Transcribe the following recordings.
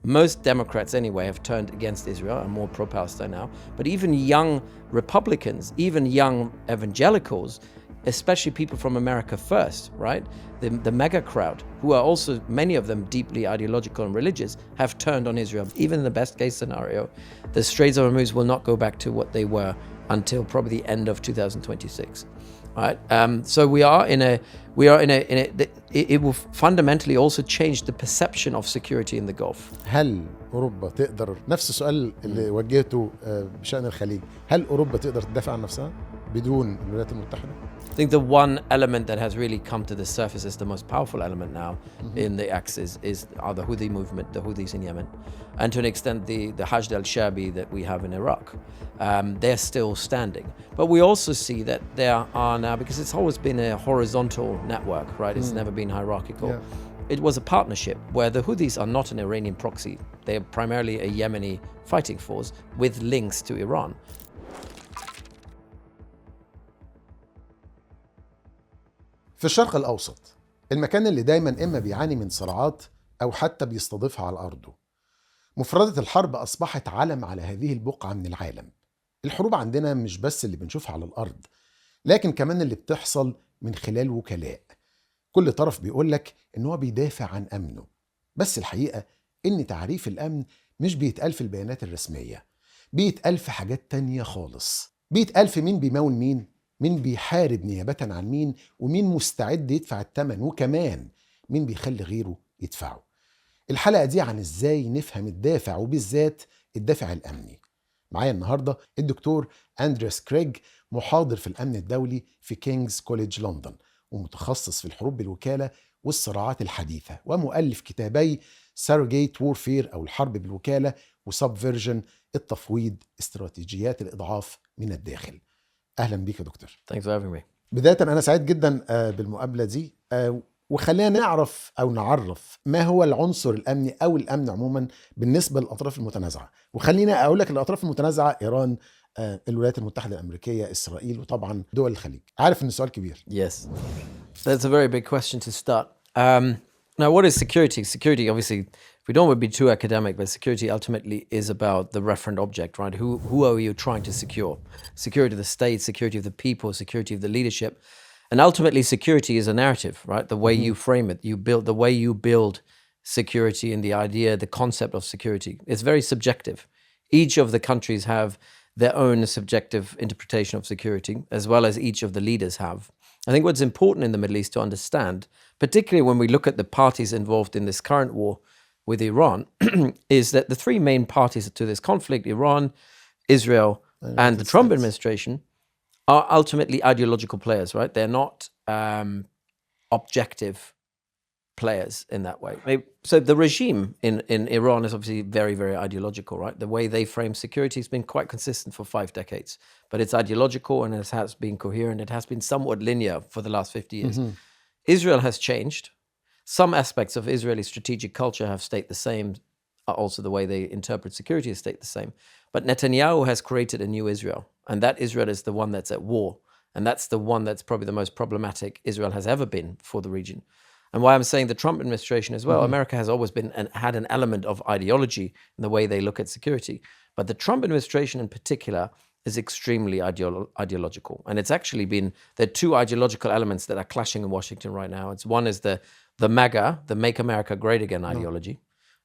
most Democrats anyway have turned against Israel and more pro-Palestine now. But even young Republicans, even young evangelicals, especially people from America First, right? The mega crowd, who are also, many of them deeply ideological and religious, have turned on Israel. Even in the best case scenario, the Straits of Hormuz will not go back to what they were until probably the end of 2026. Right? So it will fundamentally also change the perception of security in the Gulf. هل أوروبا تقدر نفس السؤال اللي وجهته بشأن الخليج، هل أوروبا تقدر تدافع عن نفسها بدون الولايات المتحدة؟ I think the one element that has really come to the surface as the most powerful element now in the axis are the Houthi movement, the Houthis in Yemen, and to an extent the Hashd al-Sha'bi that we have in Iraq. They're still standing. But we also see that there are now, because it's always been a horizontal network, right? It's never been hierarchical. Yeah. It was a partnership where the Houthis are not an Iranian proxy. They're primarily a Yemeni fighting force with links to Iran. في الشرق الأوسط، المكان اللي دايما إما بيعاني من صراعات أو حتى بيستضيفها على أرضه، مفردة الحرب أصبحت علم على هذه البقعة من العالم. الحروب عندنا مش بس اللي بنشوفها على الأرض، لكن كمان اللي بتحصل من خلال وكلاء. كل طرف بيقولك إن هو بيدافع عن أمنه، بس الحقيقة إن تعريف الأمن مش بيتقال في البيانات الرسمية، بيتقال في حاجات تانية خالص. بيتقال في مين بيمول مين بيحارب نيابة عن مين، ومين مستعد يدفع الثمن، وكمان مين بيخلي غيره يدفعه. الحلقة دي عن ازاي نفهم الدافع، وبالذات الدافع الأمني. معايا النهاردة الدكتور أندرياس كريغ، محاضر في الأمن الدولي في كينجز كوليدج لندن، ومتخصص في الحروب بالوكالة والصراعات الحديثة، ومؤلف كتابي ساروجيت وورفير أو الحرب بالوكالة، وسبفيرجن التفويض، استراتيجيات الإضعاف من الداخل. أهلا بيك يا دكتور. Thanks for having me. بداية أنا سعيد جدا بالمقابلة دي، وخلينا نعرف أو نعرف ما هو العنصر الأمني أو الأمن عموما بالنسبة للأطراف المتنازعة. وخلينا أقول لك الأطراف المتنازعة: إيران، الولايات المتحدة الأمريكية، إسرائيل، وطبعا دول الخليج. عارف إن السؤال كبير. Yes, that's a very big question to start. Now, what is security? Security, obviously, we don't want to be too academic, but security ultimately is about the referent object, right? Who are you trying to secure? Security of the state, security of the people, security of the leadership. And ultimately, security is a narrative, right? The way you frame it, the way you build security and the idea, the concept of security. It's very subjective. Each of the countries have their own subjective interpretation of security, as well as each of the leaders have. I think what's important in the Middle East to understand, particularly when we look at the parties involved in this current war with Iran, is that the three main parties to this conflict, Iran, Israel, and the Trump administration, are ultimately ideological players, right? They're not objective players in that way. So the regime in Iran is obviously very, very ideological, right? The way they frame security has been quite consistent for 5 decades, but it's ideological and it has been coherent. It has been somewhat linear for the last 50 years. Israel has changed. Some aspects of Israeli strategic culture have stayed the same. Also, the way they interpret security has stayed the same. But Netanyahu has created a new Israel, and that Israel is the one that's at war. And that's the one that's probably the most problematic Israel has ever been for the region. And why I'm saying the Trump administration as well, America has always been and had an element of ideology in the way they look at security. But the Trump administration in particular is extremely ideological. And it's actually been, there are 2 ideological elements that are clashing in Washington right now. One is the MAGA, the Make America Great Again ideology,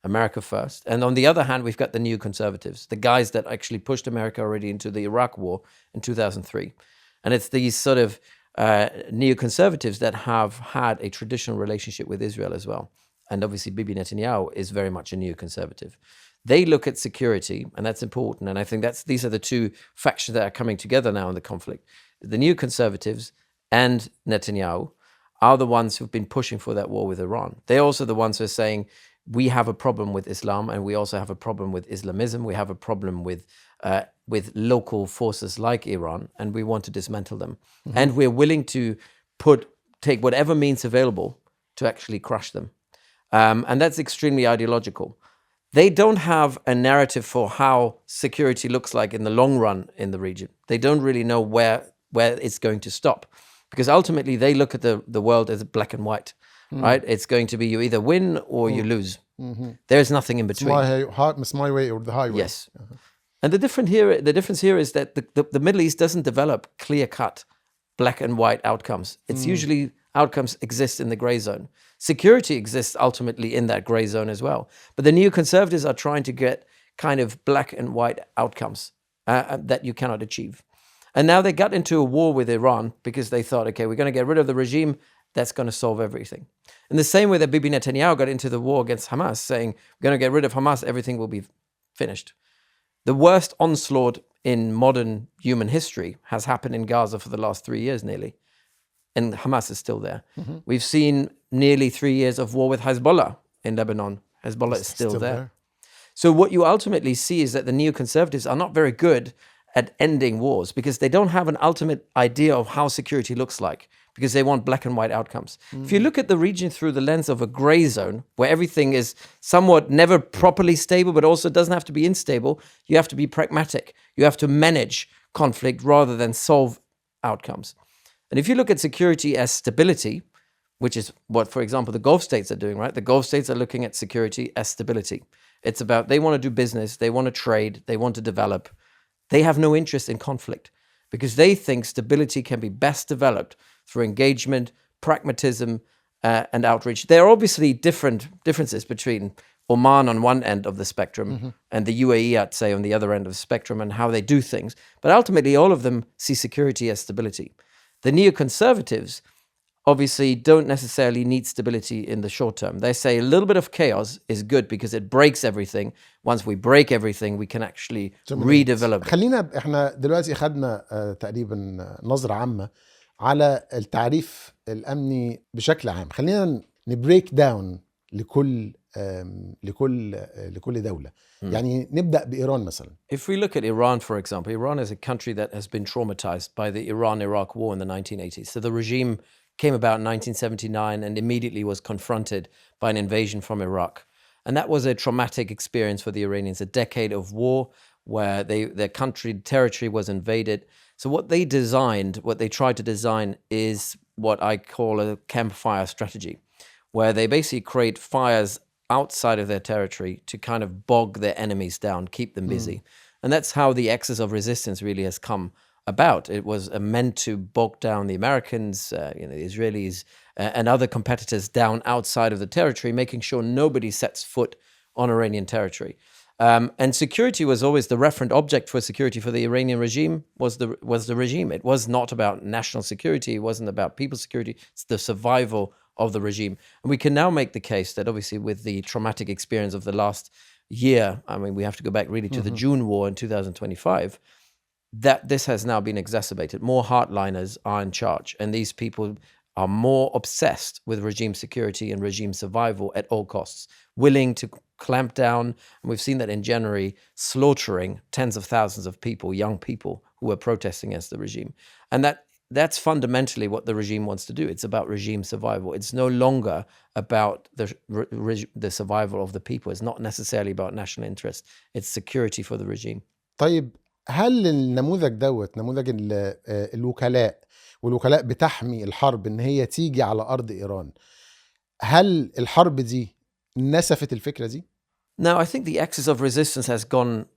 America first. And on the other hand, we've got the new conservatives, the guys that actually pushed America already into the Iraq war in 2003. And it's these sort of neoconservatives that have had a traditional relationship with Israel as well. And obviously Bibi Netanyahu is very much a neoconservative. They look at security, and that's important. And I think these are the 2 factions that are coming together now in the conflict. The neoconservatives and Netanyahu are the ones who've been pushing for that war with Iran. They're also the ones who are saying, we have a problem with Islam, and we also have a problem with Islamism. We have a problem with local forces like Iran, and we want to dismantle them. And we're willing to take whatever means available to actually crush them. And that's extremely ideological. They don't have a narrative for how security looks like in the long run in the region. They don't really know where it's going to stop, because ultimately they look at the world as black and white, right? It's going to be you either win or you lose. There is nothing in between. It's my way or the highway. Yes. And the difference here is that the Middle East doesn't develop clear-cut black and white outcomes. It's usually outcomes exist in the gray zone. Security exists ultimately in that gray zone as well. But the neoconservatives are trying to get kind of black and white outcomes that you cannot achieve. And now they got into a war with Iran because they thought, okay, we're going to get rid of the regime that's going to solve everything. In the same way that Bibi Netanyahu got into the war against Hamas, saying, we're going to get rid of Hamas, everything will be finished. The worst onslaught in modern human history has happened in Gaza for the last 3 years nearly. And Hamas is still there. We've seen nearly 3 years of war with Hezbollah in Lebanon. Hezbollah is still there. So what you ultimately see is that the neoconservatives are not very good at ending wars because they don't have an ultimate idea of how security looks like, because they want black and white outcomes. If you look at the region through the lens of a gray zone, where everything is somewhat never properly stable, but also doesn't have to be unstable, you have to be pragmatic. You have to manage conflict rather than solve outcomes. And if you look at security as stability, which is what, for example, the Gulf states are doing, right? The Gulf states are looking at security as stability. It's about, they want to do business, they want to trade, they want to develop. They have no interest in conflict because they think stability can be best developed through engagement, pragmatism, and outreach. There are obviously differences between Oman on one end of the spectrum and the UAE, I'd say, on the other end of the spectrum and how they do things. But ultimately, all of them see security as stability. The neoconservatives obviously don't necessarily need stability in the short term. They say a little bit of chaos is good because it breaks everything. Once we break everything, we can actually redevelop. خلينا احنا دلوقتي اخذنا تقريبا نظرة عامة على التعريف الأمني بشكل عام. خلينا نبريك داون لكل دولة. يعني نبدأ بإيران مثلا. If we look at Iran, for example, Iran is a country that has been traumatized by the Iran-Iraq war in the 1980s. So the regime came about in 1979 and immediately was confronted by an invasion from Iraq. And that was a traumatic experience for the Iranians, a decade of war where their territory was invaded. So what they tried to design is what I call a campfire strategy, where they basically create fires outside of their territory to kind of bog their enemies down, keep them busy. And that's how the axis of resistance really has come about. It was meant to bog down the Americans, the Israelis, and other competitors down outside of the territory, making sure nobody sets foot on Iranian territory. And security was always the referent object for security for the Iranian regime was the regime. It was not about national security. It wasn't about people's security. It's the survival of the regime. And we can now make the case that obviously with the traumatic experience of the last year, I mean, we have to go back really to the June war in 2025, that this has now been exacerbated. More hardliners are in charge, and these people are more obsessed with regime security and regime survival at all costs, willing to clamp down. And we've seen that in January, slaughtering tens of thousands of people, young people who were protesting against the regime. And that's fundamentally what the regime wants to do. It's about regime survival. It's no longer about the survival of the people. It's not necessarily about national interest. It's security for the regime. طيب هل النموذج نموذج الوكلاء والوكلاء بتحمي الحرب ان هي تيجي على ارض ايران، هل الحرب دي نسفت الفكرة دي؟ Now, I think the axis of resistance has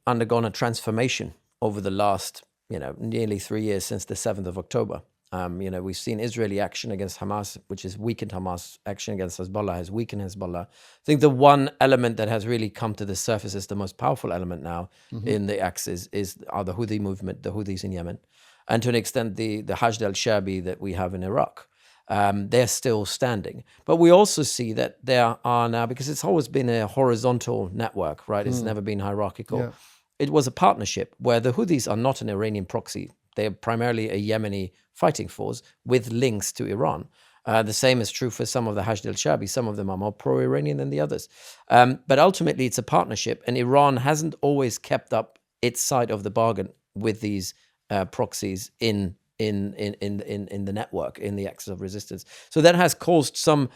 undergone a transformation over the last, nearly 3 years since the 7th of October. We've seen Israeli action against Hamas, which has weakened Hamas. Action against Hezbollah has weakened Hezbollah. I think the one element that has really come to the surface as the most powerful element now in the axis are the Houthi movement, the Houthis in Yemen, and to an extent the Hashd al-Sha'bi that we have in Iraq. They're still standing. But we also see that there are now, because it's always been a horizontal network, right? It's never been hierarchical. Yeah. It was a partnership where the Houthis are not an Iranian proxy. They're primarily a Yemeni fighting force with links to Iran. The same is true for some of the Hashd al-Sha'bi. Some of them are more pro-Iranian than the others. But ultimately, it's a partnership, and Iran hasn't always kept up its side of the bargain with these proxies in the network, in the axis of resistance. So that has caused some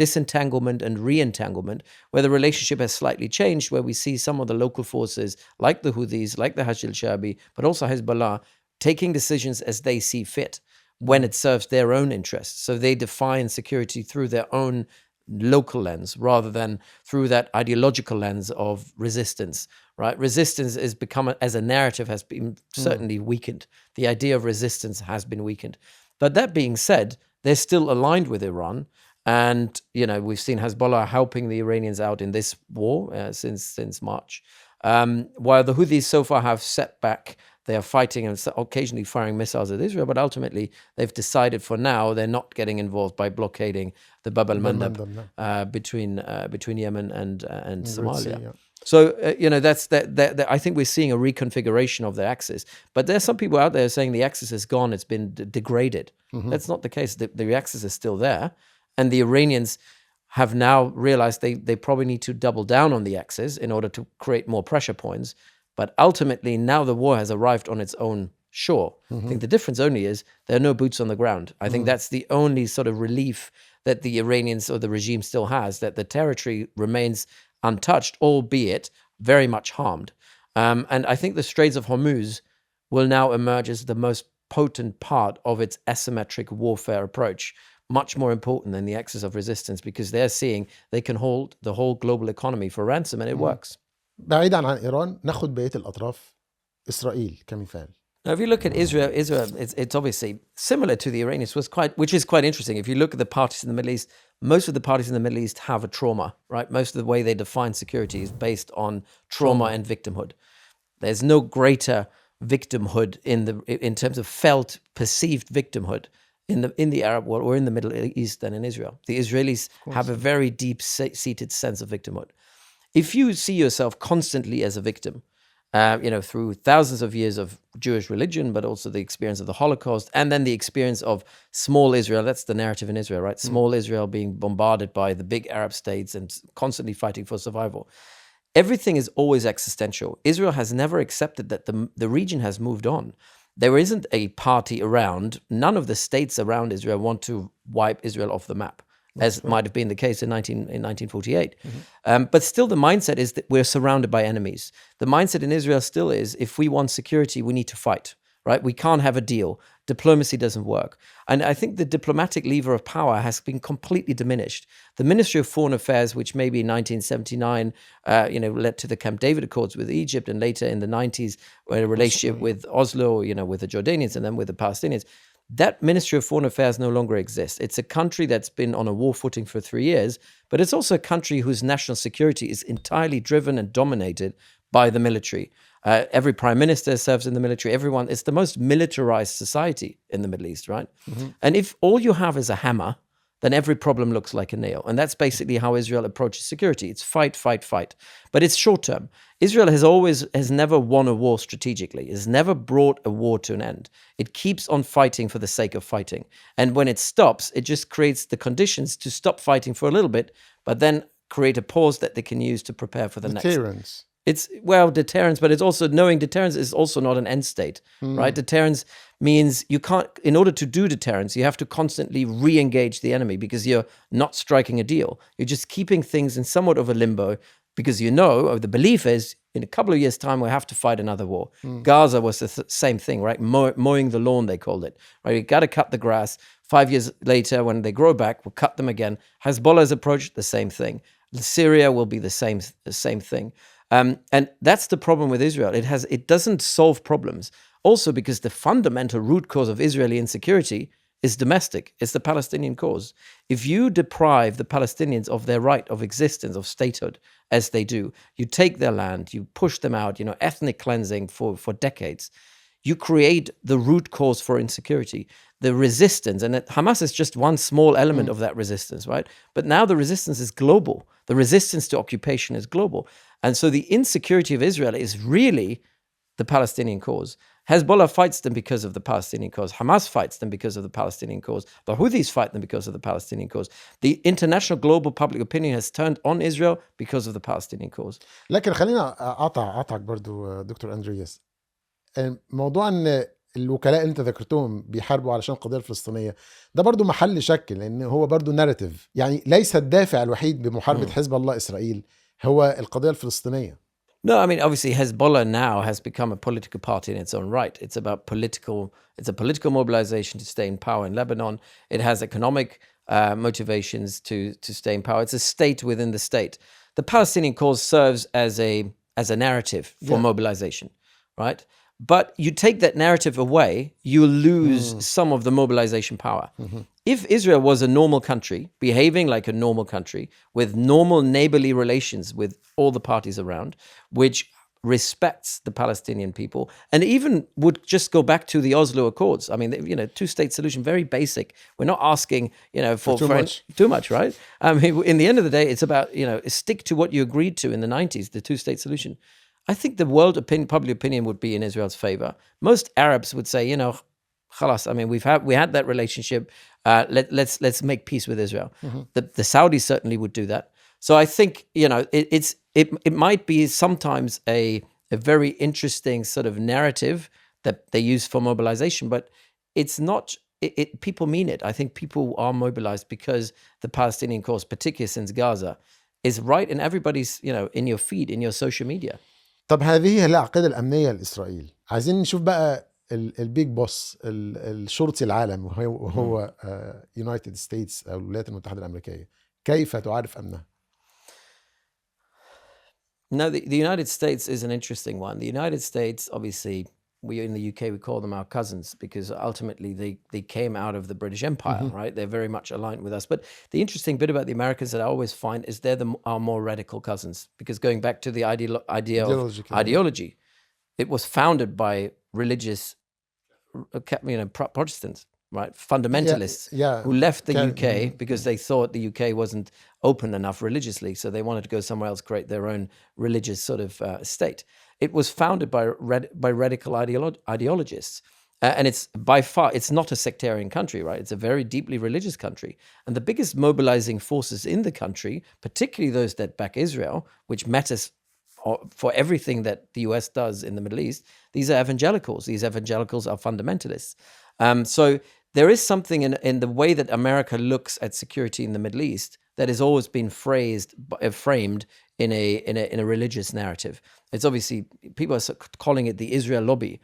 disentanglement and re-entanglement, where the relationship has slightly changed, where we see some of the local forces, like the Houthis, like the Hashd al-Sha'bi, but also Hezbollah, taking decisions as they see fit when it serves their own interests. So they define security through their own local lens rather than through that ideological lens of resistance, right? Resistance has become, as a narrative, has been certainly weakened. The idea of resistance has been weakened. But that being said, they're still aligned with Iran. And, we've seen Hezbollah helping the Iranians out in this war since March. While the Houthis so far have set back, they are fighting and occasionally firing missiles at Israel, but ultimately they've decided for now they're not getting involved by blockading the Bab al-Mandab between Yemen and Somalia. Yeah. So, that's that. I think we're seeing a reconfiguration of the axis. But there's some people out there saying the axis is gone, it's been degraded. Mm-hmm. That's not the case. The axis is still there. And the Iranians have now realized they probably need to double down on the axis in order to create more pressure points. But ultimately, now the war has arrived on its own shore. Mm-hmm. I think the difference only is there are no boots on the ground. I think that's the only sort of relief that the Iranians or the regime still has, that the territory remains untouched, albeit very much harmed. And I think the Straits of Hormuz will now emerge as the most potent part of its asymmetric warfare approach, much more important than the axis of resistance, because they're seeing they can hold the whole global economy for ransom, and it works. بعيدا عن إيران ناخد بقية الأطراف إسرائيل كمثال. Now, if you look at Israel, it's obviously similar to the Iranians, which is quite interesting. If you look at the parties in the Middle East, most of the parties in the Middle East have a trauma, right? Most of the way they define security is based on trauma and victimhood. There's no greater victimhood in terms of felt, perceived victimhood in the Arab world or in the Middle East than in Israel. The Israelis have a very deep-seated sense of victimhood. If you see yourself constantly as a victim, through thousands of years of Jewish religion, but also the experience of the Holocaust, and then the experience of small Israel, that's the narrative in Israel, right? Small Israel being bombarded by the big Arab states and constantly fighting for survival. Everything is always existential. Israel has never accepted that the region has moved on. There isn't a party around. None of the states around Israel want to wipe Israel off the map, as might have been the case in 1948. Mm-hmm. But still the mindset is that we're surrounded by enemies. The mindset in Israel still is, if we want security, we need to fight, right? We can't have a deal. Diplomacy doesn't work. And I think the diplomatic lever of power has been completely diminished. The Ministry of Foreign Affairs, which maybe in 1979, led to the Camp David Accords with Egypt, and later in the 90s, a relationship with Oslo, with the Jordanians and then with the Palestinians, that Ministry of Foreign Affairs no longer exists. It's a country that's been on a war footing for 3 years, but it's also a country whose national security is entirely driven and dominated by the military. Every prime minister serves in the military. It's the most militarized society in the Middle East, right? Mm-hmm. And if all you have is a hammer, then every problem looks like a nail. And that's basically how Israel approaches security. It's fight, fight, fight. But it's short term. Israel has never won a war strategically. It has never brought a war to an end. It keeps on fighting for the sake of fighting. And when it stops, it just creates the conditions to stop fighting for a little bit, but then create a pause that they can use to prepare for the next. Deterrence. Deterrence, but it's also knowing deterrence is also not an end state, right? Deterrence means you can't, in order to do deterrence, you have to constantly re-engage the enemy because you're not striking a deal. You're just keeping things in somewhat of a limbo because or the belief is in a couple of years' time, we'll have to fight another war. Gaza was the same thing, right? Mowing the lawn, they called it, right? You got to cut the grass. 5 years later, when they grow back, we'll cut them again. Hezbollah's approach, the same thing. Syria will be the same thing. And that's the problem with Israel. It doesn't solve problems. Also because the fundamental root cause of Israeli insecurity is domestic. It's the Palestinian cause. If you deprive the Palestinians of their right of existence, of statehood, as they do, you take their land, you push them out, ethnic cleansing for decades, you create the root cause for insecurity, the resistance. And Hamas is just one small element of that resistance, right? But now the resistance is global. The resistance to occupation is global. And so the insecurity of Israel is really the Palestinian cause. Hezbollah fights them because of the Palestinian cause. Hamas fights them because of the Palestinian cause. The Houthis fight them because of the Palestinian cause. The international global public opinion has turned on Israel because of the Palestinian cause. لكن خلينا أقطعك برضو دكتور أندرياس. موضوع أن الوكلاء اللي انت ذكرتهم بيحاربوا علشان القضية الفلسطينية ده برضو محل شك لأن هو برضو ناريتيف. يعني ليس الدافع الوحيد بمحاربة حزب الله إسرائيل هو القضية الفلسطينية. No, I mean, obviously Hezbollah now has become a political party in its own right. It's a political mobilization to stay in power in Lebanon. It has economic motivations to stay in power. It's a state within the state. The Palestinian cause serves as a narrative for mobilization, right? But you take that narrative away, you lose some of the mobilization power. If Israel was a normal country, behaving like a normal country, with normal neighborly relations with all the parties around, which respects the Palestinian people, and even would just go back to the Oslo Accords. I mean, two-state solution, very basic. We're not asking, for too much, right? I mean, in the end of the day, it's about, stick to what you agreed to in the 90s, the two-state solution. I think the public opinion would be in Israel's favor. Most Arabs would say, khalas, I mean, we had that relationship. Let's make peace with Israel. The Saudis certainly would do that. So I think, it might be sometimes a very interesting sort of narrative that they use for mobilization, but it's not, people mean it. I think people are mobilized because the Palestinian cause, particularly since Gaza, is right in everybody's, in your feed, in your social media. طب هذه هي العقيدة الأمنية لإسرائيل. عايزين نشوف بقى البيج بوس الشرطي العالم وهو يونايتد ستيتس أو الولايات المتحدة الأمريكية. كيف تعرف أمنها؟ No, the United States is an interesting one. The United States, obviously, we in the UK, we call them our cousins because ultimately they came out of the British Empire, right? They're very much aligned with us. But the interesting bit about the Americans that I always find is they're our more radical cousins, because going back to the idea of ideology, it was founded by religious, Protestants, right? Fundamentalists who left the UK because they thought the UK wasn't open enough religiously. So they wanted to go somewhere else, create their own religious sort of state. It was founded by radical ideologists. And it's by far, it's not a sectarian country, right? It's a very deeply religious country. And the biggest mobilizing forces in the country, particularly those that back Israel, which matters for everything that the US does in the Middle East, these are evangelicals. These evangelicals are fundamentalists. So there is something in the way that America looks at security in the Middle East that has always been framed in a religious narrative. It's obviously, people are calling it the Israel lobby,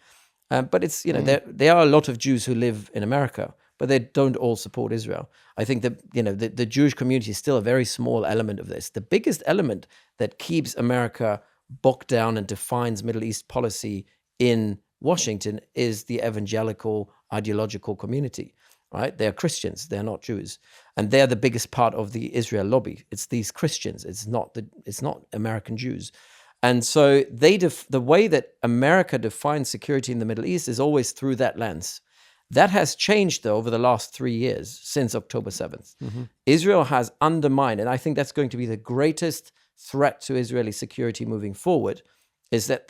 but it's, there are a lot of Jews who live in America, but they don't all support Israel. I think that, the Jewish community is still a very small element of this. The biggest element that keeps America bogged down and defines Middle East policy in Washington is the evangelical ideological community, right? They're Christians, they're not Jews. And they're the biggest part of the Israel lobby. It's these Christians, it's not American Jews. And so the way that America defines security in the Middle East is always through that lens. That has changed, though, over the last 3 years, since October 7th. Israel has undermined, and I think that's going to be the greatest threat to Israeli security moving forward, is that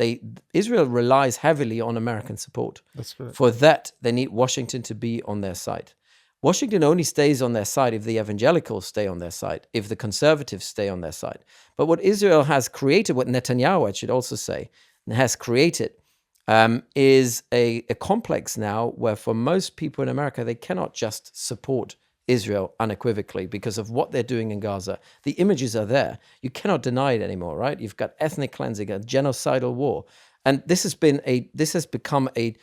Israel relies heavily on American support. That's correct. For that, they need Washington to be on their side. Washington only stays on their side if the evangelicals stay on their side, if the conservatives stay on their side. But what Israel has created, what Netanyahu, I should also say, has created, is a complex now where for most people in America, they cannot just support Israel unequivocally because of what they're doing in Gaza. The images are there. You cannot deny it anymore, right? You've got ethnic cleansing, a genocidal war. And this has become a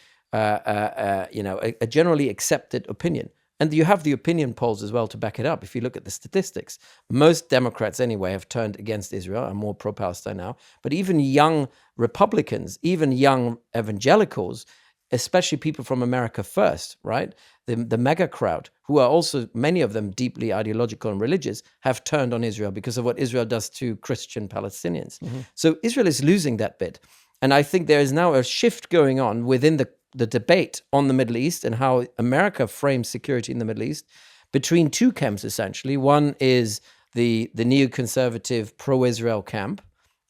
generally accepted opinion. And you have the opinion polls as well to back it up. If you look at the statistics, most Democrats anyway have turned against Israel and more pro-Palestine now. But even young Republicans, even young evangelicals, especially people from America First, right? The mega crowd, who are also, many of them deeply ideological and religious, have turned on Israel because of what Israel does to Christian Palestinians. So Israel is losing that bit. And I think there is now a shift going on within the debate on the Middle East and how America frames security in the Middle East between two camps, essentially. One is the neoconservative pro-Israel camp,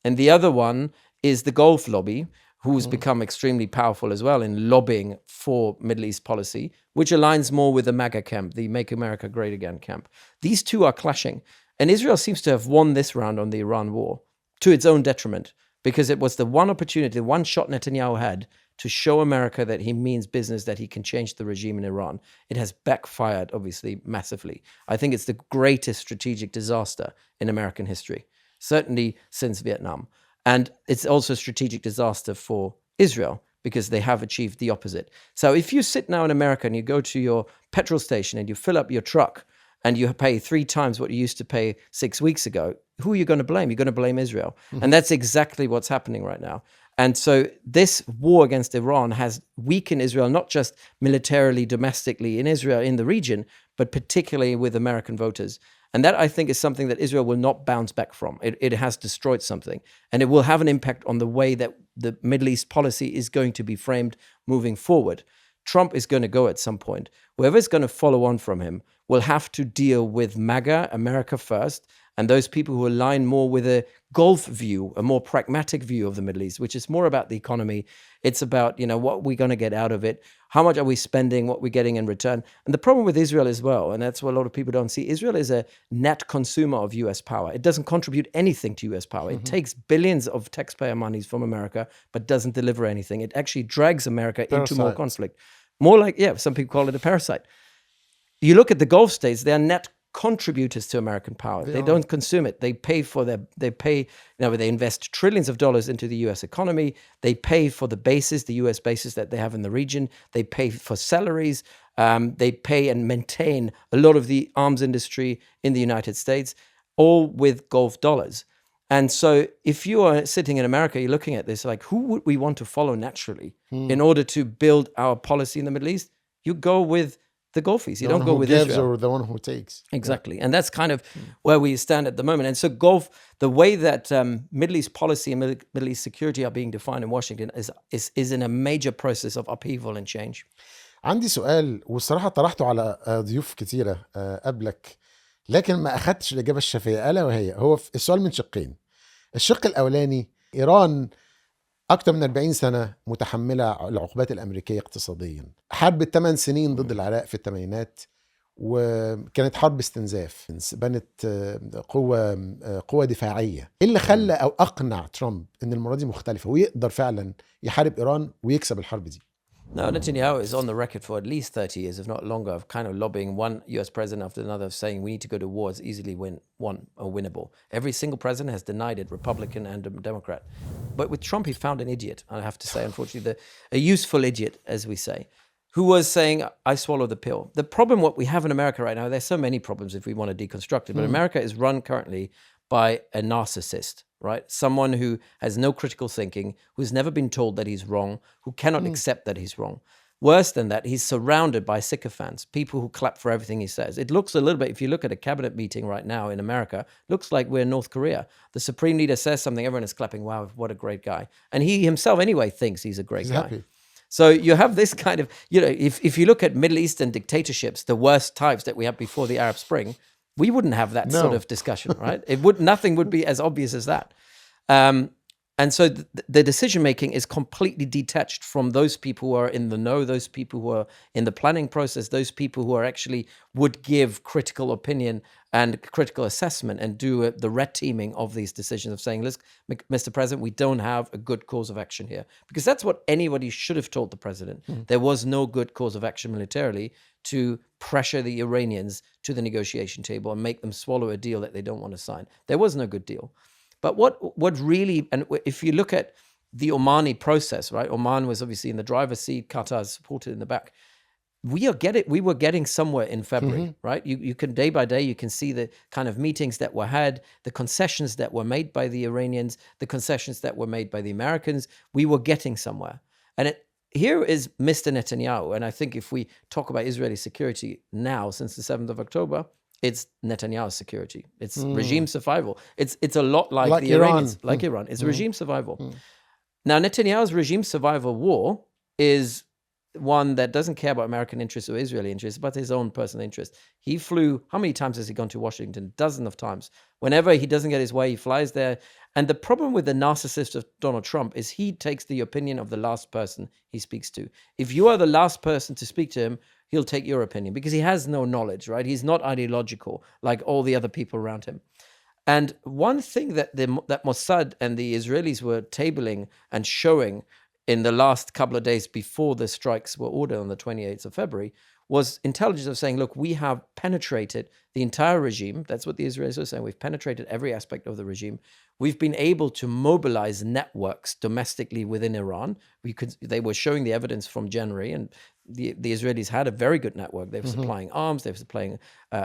and the other one is the Gulf lobby, who's become extremely powerful as well in lobbying for Middle East policy, which aligns more with the MAGA camp, the Make America Great Again camp. These two are clashing. And Israel seems to have won this round on the Iran war to its own detriment, because it was the one opportunity, the one shot Netanyahu had to show America that he means business, that he can change the regime in Iran. It has backfired, obviously, massively. I think it's the greatest strategic disaster in American history, certainly since Vietnam. And it's also a strategic disaster for Israel because they have achieved the opposite. So if you sit now in America and you go to your petrol station and you fill up your truck and you pay 3 times what you used to pay 6 weeks ago, who are you going to blame? You're going to blame Israel. And that's exactly what's happening right now. And so this war against Iran has weakened Israel, not just militarily, domestically in Israel, in the region, but particularly with American voters. And that, I think, is something that Israel will not bounce back from. It has destroyed something. And it will have an impact on the way that the Middle East policy is going to be framed moving forward. Trump is going to go at some point. Whoever's going to follow on from him will have to deal with MAGA, America First, and those people who align more with a Gulf view, a more pragmatic view of the Middle East, which is more about the economy. It's about, what we're going to get out of it. How much are we spending? What we're getting in return? And the problem with Israel as well, and that's what a lot of people don't see, Israel is a net consumer of US power. It doesn't contribute anything to US power. It takes billions of taxpayer monies from America, but doesn't deliver anything. It actually drags America into more conflict. More like, some people call it a parasite. You look at the Gulf states, they're net contributors to American power. They don't consume it. They pay for they invest trillions of dollars into the US economy. They pay for the bases, the US bases that they have in the region. They pay for salaries. They pay and maintain a lot of the arms industry in the United States, all with Gulf dollars. And so if you are sitting in America, you're looking at this like, who would we want to follow naturally in order to build our policy in the Middle East? You go with the Gulfies. You don't go with Israel. Or the one who takes. Exactly. And that's kind of where we stand at the moment. And so the way that Middle East policy and Middle East security are being defined in Washington is in a major process of upheaval and change. عندي سؤال والصراحة طرحته على ضيوف كتيرة قبلك، لكن ما أخدتش الإجابة الشافية، ألا وهي السؤال من شقين. الشق الأولاني، إيران أكتر من 40 سنة متحملة العقوبات الأمريكية اقتصاديا. حرب 8 سنين ضد العراق في الثمانينات، وكانت حرب استنزاف، بنت قوة دفاعية. إيه اللي خلى أو أقنع ترامب إن المرة دي مختلفة ويقدر فعلا يحارب إيران ويكسب الحرب دي؟ No, Netanyahu is on the record for at least 30 years, if not longer, of kind of lobbying one US president after another, of saying we need to go to war. It's easily won or winnable. Every single president has denied it, Republican and Democrat. But with Trump, he found an idiot, I have to say, unfortunately, a useful idiot, as we say, who was saying, I swallow the pill. The problem, what we have in America right now, there's so many problems if we want to deconstruct it, but America is run currently by a narcissist, right? Someone who has no critical thinking, who's never been told that he's wrong, who cannot accept that he's wrong. Worse than that, he's surrounded by sycophants, people who clap for everything he says. It looks a little bit, if you look at a cabinet meeting right now in America, looks like we're in North Korea. The supreme leader says something, everyone is clapping, wow, what a great guy. And he himself anyway thinks he's a great guy. Happy. So you have this kind of, if you look at Middle Eastern dictatorships, the worst types that we had before the Arab Spring, we wouldn't have that sort of discussion, right? Nothing would be as obvious as that. And so the decision-making is completely detached from those people who are in the know, those people who are in the planning process, those people who are actually would give critical opinion and critical assessment and do the red teaming of these decisions of saying, listen, Mr. President, we don't have a good course of action here. Because that's what anybody should have told the president. There was no good course of action militarily to pressure the Iranians to the negotiation table and make them swallow a deal that they don't want to sign. There was no good deal. But what really, and if you look at the Omani process, right? Oman was obviously in the driver's seat, Qatar supported in the back. We were getting somewhere in February, right? You can day by day, you can see the kind of meetings that were had, the concessions that were made by the Iranians, the concessions that were made by the Americans. We were getting somewhere. And here is Mr. Netanyahu. And I think if we talk about Israeli security now, since the 7th of October, it's Netanyahu's security. It's regime survival. It's a lot like the Iranians, like Iran. It's regime survival. Now, Netanyahu's regime survival war is one that doesn't care about American interests or Israeli interests, but his own personal interests. He flew, how many times has he gone to Washington? Dozens of times. Whenever he doesn't get his way, he flies there. And the problem with the narcissist of Donald Trump is he takes the opinion of the last person he speaks to. If you are the last person to speak to him, he'll take your opinion because he has no knowledge, right? He's not ideological like all the other people around him. And one thing that Mossad and the Israelis were tabling and showing in the last couple of days before the strikes were ordered on the 28th of February was intelligence of saying, look, we have penetrated the entire regime. That's what the Israelis are saying. We've penetrated every aspect of the regime. We've been able to mobilize networks domestically within Iran. They were showing the evidence from January, and the Israelis had a very good network. They were supplying arms, they were supplying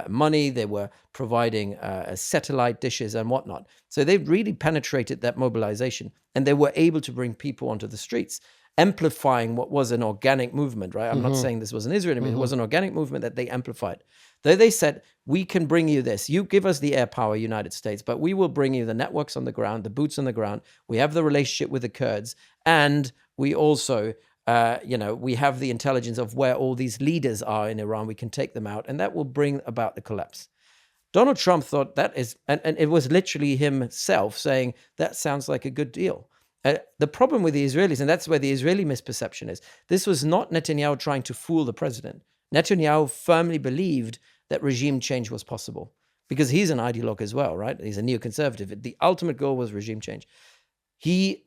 money, they were providing satellite dishes and whatnot. So they've really penetrated that mobilization, and they were able to bring people onto the streets, amplifying what was an organic movement, right? I'm not saying this was an Israeli movement. It was an organic movement that they amplified. They said, we can bring you this. You give us the air power, United States, but we will bring you the networks on the ground, the boots on the ground. We have the relationship with the Kurds, and we also, we have the intelligence of where all these leaders are in Iran. We can take them out, and that will bring about the collapse. Donald Trump thought that is, and it was literally himself saying, that sounds like a good deal. The problem with the Israelis, and that's where the Israeli misperception is, this was not Netanyahu trying to fool the president. Netanyahu firmly believed that regime change was possible because he's an ideologue as well, right? He's a neoconservative. The ultimate goal was regime change. He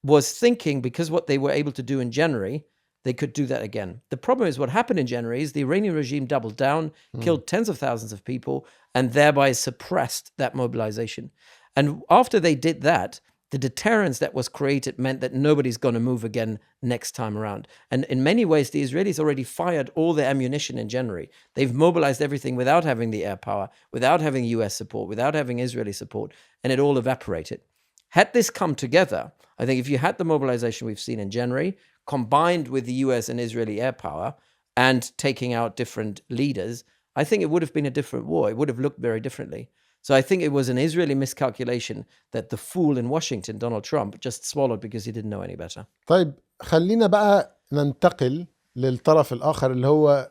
was thinking because what they were able to do in January, they could do that again. The problem is what happened in January is the Iranian regime doubled down, killed tens of thousands of people, and thereby suppressed that mobilization. And after they did that, the deterrence that was created meant that nobody's going to move again next time around. And in many ways, the Israelis already fired all their ammunition in January. They've mobilized everything without having the air power, without having US support, without having Israeli support, and it all evaporated. Had this come together, I think if you had the mobilization we've seen in January, combined with the US and Israeli air power and taking out different leaders, I think it would have been a different war. It would have looked very differently. So I think it was an Israeli miscalculation that the fool in Washington, Donald Trump, just swallowed because he didn't know any better. طيب خلينا بقى ننتقل للطرف الآخر اللي هو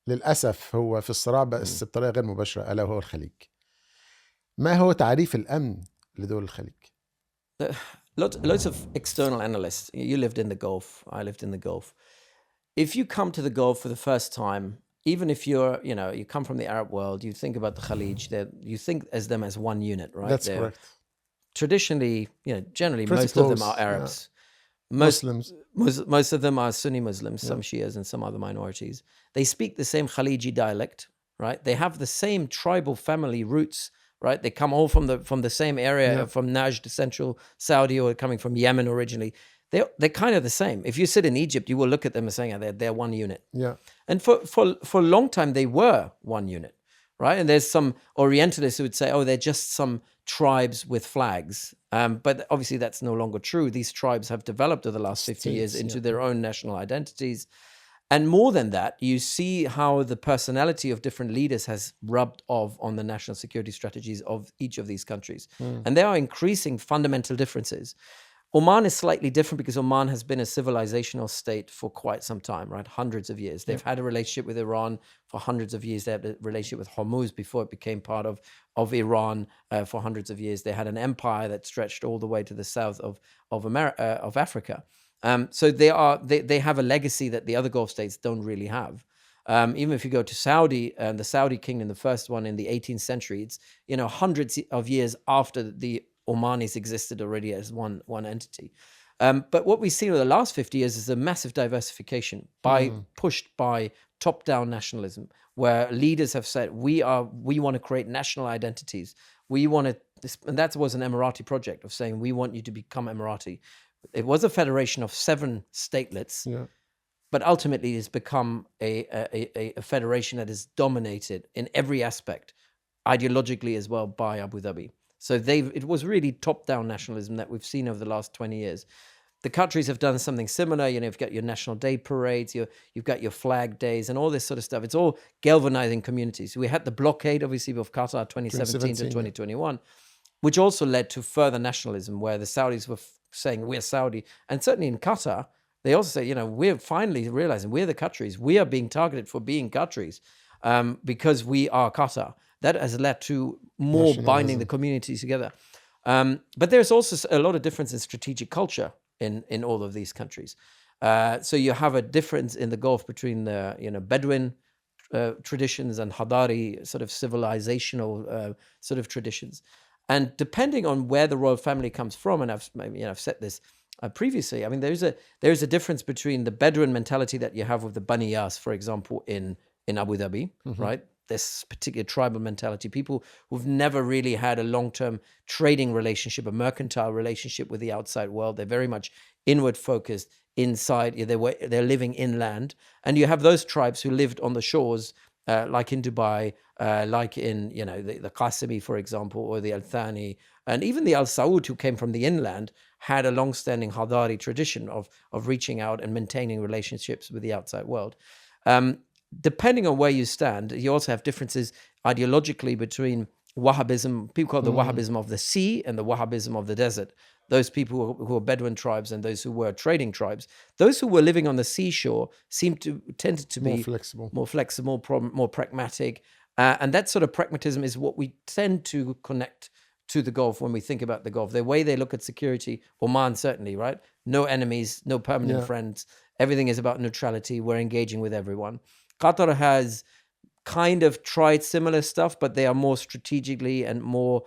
للأسف هو في الصراع بس بطريقة غير مباشرة، ألا وهو الخليج. ما هو تعريف الأمن لدول الخليج؟ Lots of external analysts. You lived in the Gulf. I lived in the Gulf. If you come to the Gulf for the first time, even if you're, you come from the Arab world, you think about the Khalij, you think as them as one unit, right? That's correct. Traditionally, generally, pretty most close, of them are Arabs. Yeah. Muslims. Most of them are Sunni Muslims, some Shias and some other minorities. They speak the same Khaliji dialect, right? They have the same tribal family roots, right? They come all from the same area, from Najd, central Saudi, or coming from Yemen originally. They're kind of the same. If you sit in Egypt, you will look at them and say, they're one unit. Yeah. And for a long time, they were one unit, right? And there's some Orientalists who would say, they're just some tribes with flags. But obviously, that's no longer true. These tribes have developed over the last 50 years into their own national identities. And more than that, you see how the personality of different leaders has rubbed off on the national security strategies of each of these countries. And there are increasing fundamental differences. Oman is slightly different because Oman has been a civilizational state for quite some time, right? Hundreds of years. They've had a relationship with Iran for hundreds of years. They had a relationship with Hurmuz before it became part of Iran for hundreds of years. They had an empire that stretched all the way to the south of Africa. So they have a legacy that the other Gulf states don't really have. Even if you go to Saudi, the Saudi kingdom, the first one in the 18th century, it's hundreds of years after the Omanis existed already as one entity. But what we've seen over the last 50 years is a massive diversification pushed by top-down nationalism, where leaders have said, we want to create national identities. And that was an Emirati project of saying, we want you to become Emirati. It was a federation of 7 statelets, but ultimately it's become a federation that is dominated in every aspect, ideologically as well, by Abu Dhabi. So it was really top-down nationalism that we've seen over the last 20 years. The Qataris have done something similar. You've got your National Day parades, you've got your flag days and all this sort of stuff. It's all galvanizing communities. We had the blockade, obviously, of Qatar 2017 to 2021, which also led to further nationalism, where the Saudis were saying, we're Saudi. And certainly in Qatar, they also say, we're finally realizing we're the Qataris. We are being targeted for being Qataris because we are Qatar. That has led to more binding the communities together. But there's also a lot of difference in strategic culture in all of these countries. So you have a difference in the Gulf between the Bedouin traditions and Hadari sort of civilizational sort of traditions. And depending on where the royal family comes from, and I've said this, previously. I mean, there's a difference between the Bedouin mentality that you have with the Bani Yas, for example, in Abu Dhabi, right? This particular tribal mentality, people who've never really had a long-term trading relationship, a mercantile relationship with the outside world. They're very much inward focused, inside. They're living inland, and you have those tribes who lived on the shores, like in Dubai, like in the Qasimi, for example, or the Al Thani, and even the Al Saud, who came from the inland, had a long-standing Hadari tradition of reaching out and maintaining relationships with the outside world. Depending on where you stand, you also have differences ideologically between Wahhabism, people call it the Wahhabism of the sea and the Wahhabism of the desert. Those people who are Bedouin tribes and those who were trading tribes, those who were living on the seashore tended to be more flexible, more pragmatic. And that sort of pragmatism is what we tend to connect to the Gulf when we think about the Gulf. The way they look at security, Oman certainly, right? No enemies, no permanent friends. Everything is about neutrality. We're engaging with everyone. Qatar has kind of tried similar stuff, but they are more strategically and more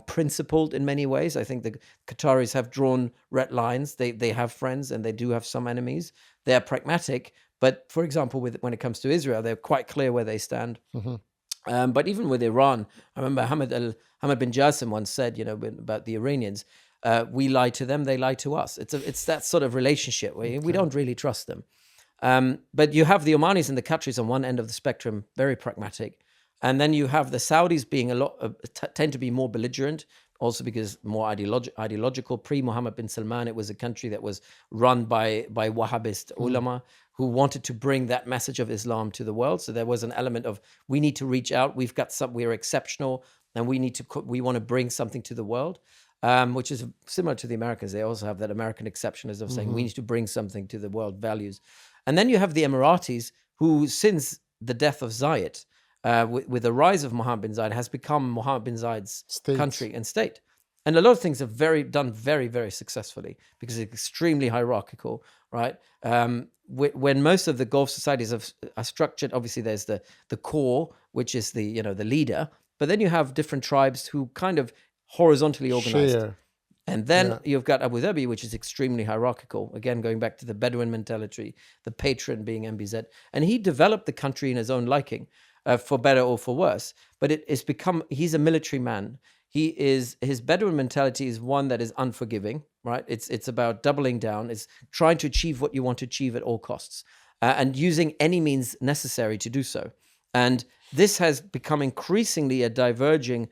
principled in many ways. I think the Qataris have drawn red lines. They have friends and they do have some enemies. They're pragmatic, but for example, when it comes to Israel, they're quite clear where they stand. But even with Iran, I remember Hamad bin Jassim once said, about the Iranians, we lie to them, they lie to us. It's that sort of relationship where we don't really trust them. But you have the Omanis and the Qataris on one end of the spectrum, very pragmatic. And then you have the Saudis being tend to be more belligerent, also because more ideological. Pre-Mohammed bin Salman, it was a country that was run by Wahhabist ulama who wanted to bring that message of Islam to the world. So there was an element of, we need to reach out. We're exceptional, and we want to bring something to the world, which is similar to the Americans. They also have that American exceptionalism of saying we need to bring something to the world values. And then you have the Emiratis, who since the death of Zayed, with the rise of Mohammed bin Zayed, has become Mohammed bin Zayed's country and state. And a lot of things are done very, very successfully because it's extremely hierarchical, right? When most of the Gulf societies are structured, obviously there's the core, which is the leader, but then you have different tribes who kind of horizontally organized. And then you've got Abu Dhabi, which is extremely hierarchical. Again, going back to the Bedouin mentality, the patron being MBZ. And he developed the country in his own liking, for better or for worse. But he's a military man. His Bedouin mentality is one that is unforgiving, right? It's about doubling down. It's trying to achieve what you want to achieve at all costs, and using any means necessary to do so. And this has become increasingly a diverging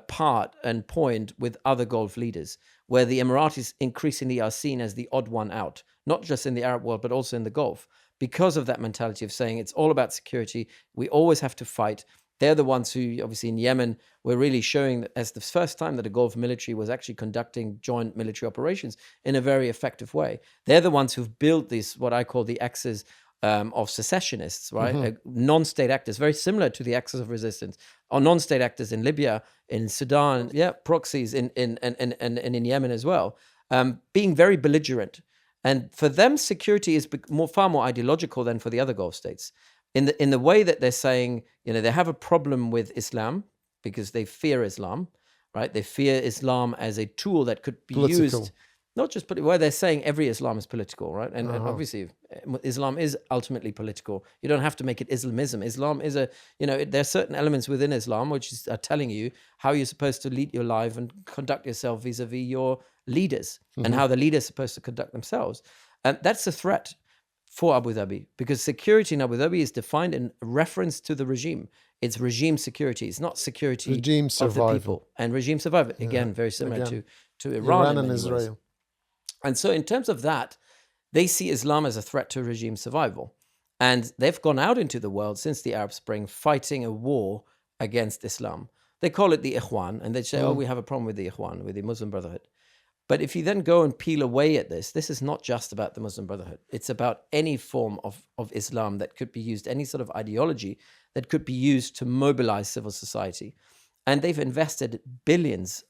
part and point with other Gulf leaders, where the Emiratis increasingly are seen as the odd one out, not just in the Arab world, but also in the Gulf, because of that mentality of saying it's all about security. We always have to fight. They're the ones who, obviously in Yemen, were really showing that as the first time that a Gulf military was actually conducting joint military operations in a very effective way. They're the ones who've built these, what I call the axis of secessionists, right? Non-state actors, very similar to the axis of resistance, or non-state actors in Libya, in Sudan, proxies in Yemen as well, being very belligerent. And for them, security is far more ideological than for the other Gulf states. In the way that they're saying, they have a problem with Islam because they fear Islam, right? They fear Islam as a tool that could be used, not just where they're saying every Islam is political, right? And obviously, Islam is ultimately political. You don't have to make it Islamism. Islam is there are certain elements within Islam which are telling you how you're supposed to lead your life and conduct yourself vis-a-vis your leaders, and how the leaders are supposed to conduct themselves. And that's a threat for Abu Dhabi, because security in Abu Dhabi is defined in reference to the regime. It's regime security. It's not security regime of the people. And regime survival, again, very similar to Iran and Israel. Ways. And so in terms of that, they see Islam as a threat to regime survival. And they've gone out into the world since the Arab Spring fighting a war against Islam. They call it the Ikhwan, and they say, we have a problem with the Ikhwan, with the Muslim Brotherhood. But if you then go and peel away at this is not just about the Muslim Brotherhood. It's about any form of Islam that could be used, any sort of ideology that could be used to mobilize civil society. And they've invested billions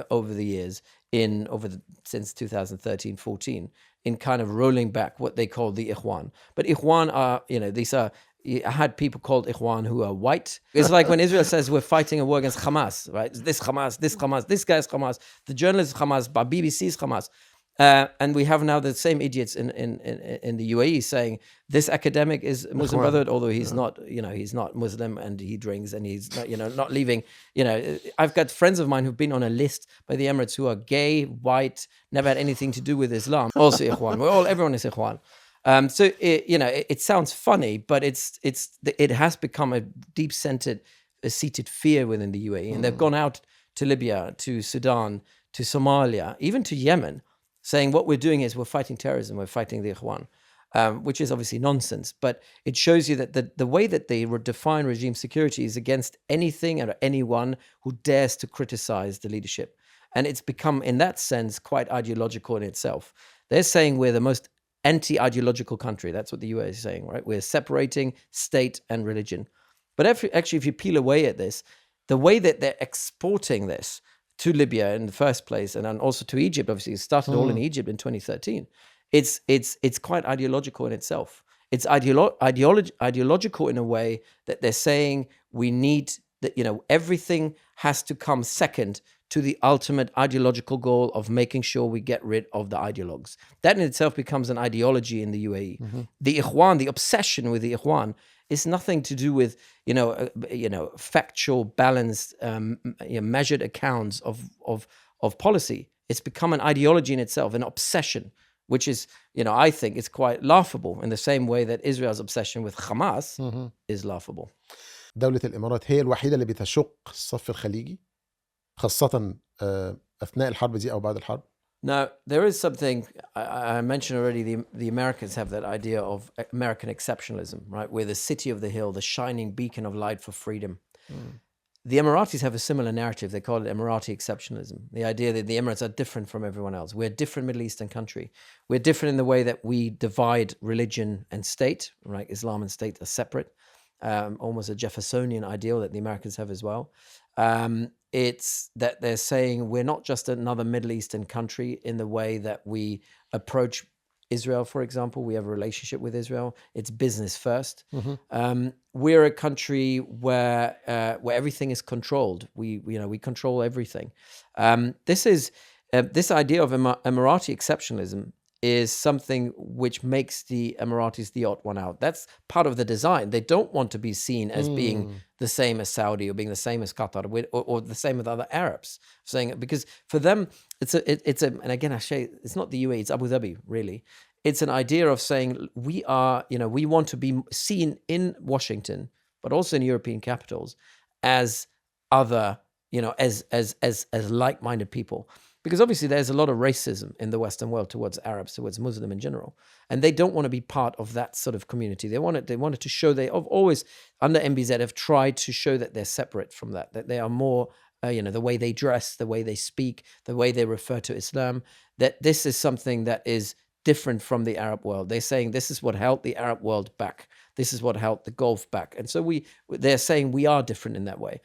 over the years since 2013-14 in kind of rolling back what they call the Ikhwan. But Ikhwan are, I had people called Ikhwan who are white. It's like when Israel says we're fighting a war against Hamas, right? This Hamas, this guy's Hamas, the journalist is Hamas, BBC is Hamas. And we have now the same idiots in the UAE saying this academic is Muslim Brotherhood, although he's not, he's not Muslim and he drinks and he's not, not leaving. I've got friends of mine who've been on a list by the Emirates who are gay, white, never had anything to do with Islam. Also Ikhwan. Everyone is Ikhwan. So it sounds funny, but it has become a deep-seated fear within the UAE, and they've gone out to Libya, to Sudan, to Somalia, even to Yemen, saying what we're doing is we're fighting terrorism, we're fighting the Ikhwan, which is obviously nonsense. But it shows you that the way that they define regime security is against anything and anyone who dares to criticize the leadership. And it's become, in that sense, quite ideological in itself. They're saying we're the most anti-ideological country. That's what the US is saying, right? We're separating state and religion. But if you peel away at this, the way that they're exporting this to Libya in the first place, and then also to Egypt, obviously it started all in Egypt in 2013. It's quite ideological in itself. It's ideological in a way that they're saying we need that, everything has to come second to the ultimate ideological goal of making sure we get rid of the ideologues. That in itself becomes an ideology in the UAE. Mm-hmm. The Ikhwan, the obsession with the Ikhwan, is nothing to do with factual, balanced, measured accounts of policy. It's become an ideology in itself, an obsession, which is, I think it's quite laughable in the same way that Israel's obsession with Hamas is laughable. دولة الإمارات هي الوحيدة اللي بتشق الصف الخليجي خاصة أثناء الحرب دي أو بعد الحرب. Now, there is something, I mentioned already, the Americans have that idea of American exceptionalism, right? We're the city of the hill, the shining beacon of light for freedom. The Emiratis have a similar narrative. They call it Emirati exceptionalism. The idea that the Emirates are different from everyone else. We're a different Middle Eastern country. We're different in the way that we divide religion and state, right? Islam and state are separate. Almost a Jeffersonian ideal that the Americans have as well. It's that they're saying we're not just another Middle Eastern country in the way that we approach Israel, for example. We have a relationship with Israel. It's business first. We're a country where everything is controlled. We control everything. This idea of Emirati exceptionalism is something which makes the Emiratis the odd one out. That's part of the design. They don't want to be seen as being the same as Saudi or being the same as Qatar or the same with other Arabs. Saying because for them and again I say it's not the UAE, it's Abu Dhabi really. It's an idea of saying we want to be seen in Washington, but also in European capitals as other, as like-minded people. Because obviously there's a lot of racism in the Western world towards Arabs, towards Muslim in general. And they don't want to be part of that sort of community. They wanted to show, they have always, under MBZ, have tried to show that they're separate from that they are more, the way they dress, the way they speak, the way they refer to Islam, that this is something that is different from the Arab world. They're saying this is what held the Arab world back. This is what held the Gulf back. And so they're saying we are different in that way.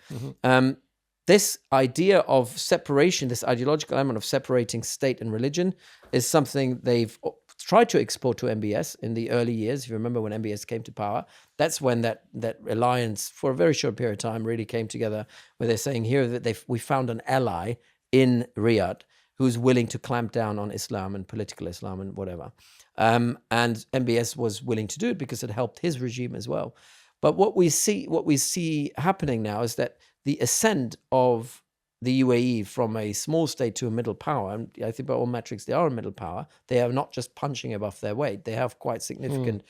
This idea of separation, this ideological element of separating state and religion is something they've tried to export to MBS in the early years. If you remember when MBS came to power, that's when that alliance for a very short period of time really came together, where they're saying here that we found an ally in Riyadh who's willing to clamp down on Islam and political Islam and whatever. And MBS was willing to do it because it helped his regime as well. But what we see happening now is that the ascent of the UAE from a small state to a middle power, and I think by all metrics they are a middle power, they are not just punching above their weight, they have quite significant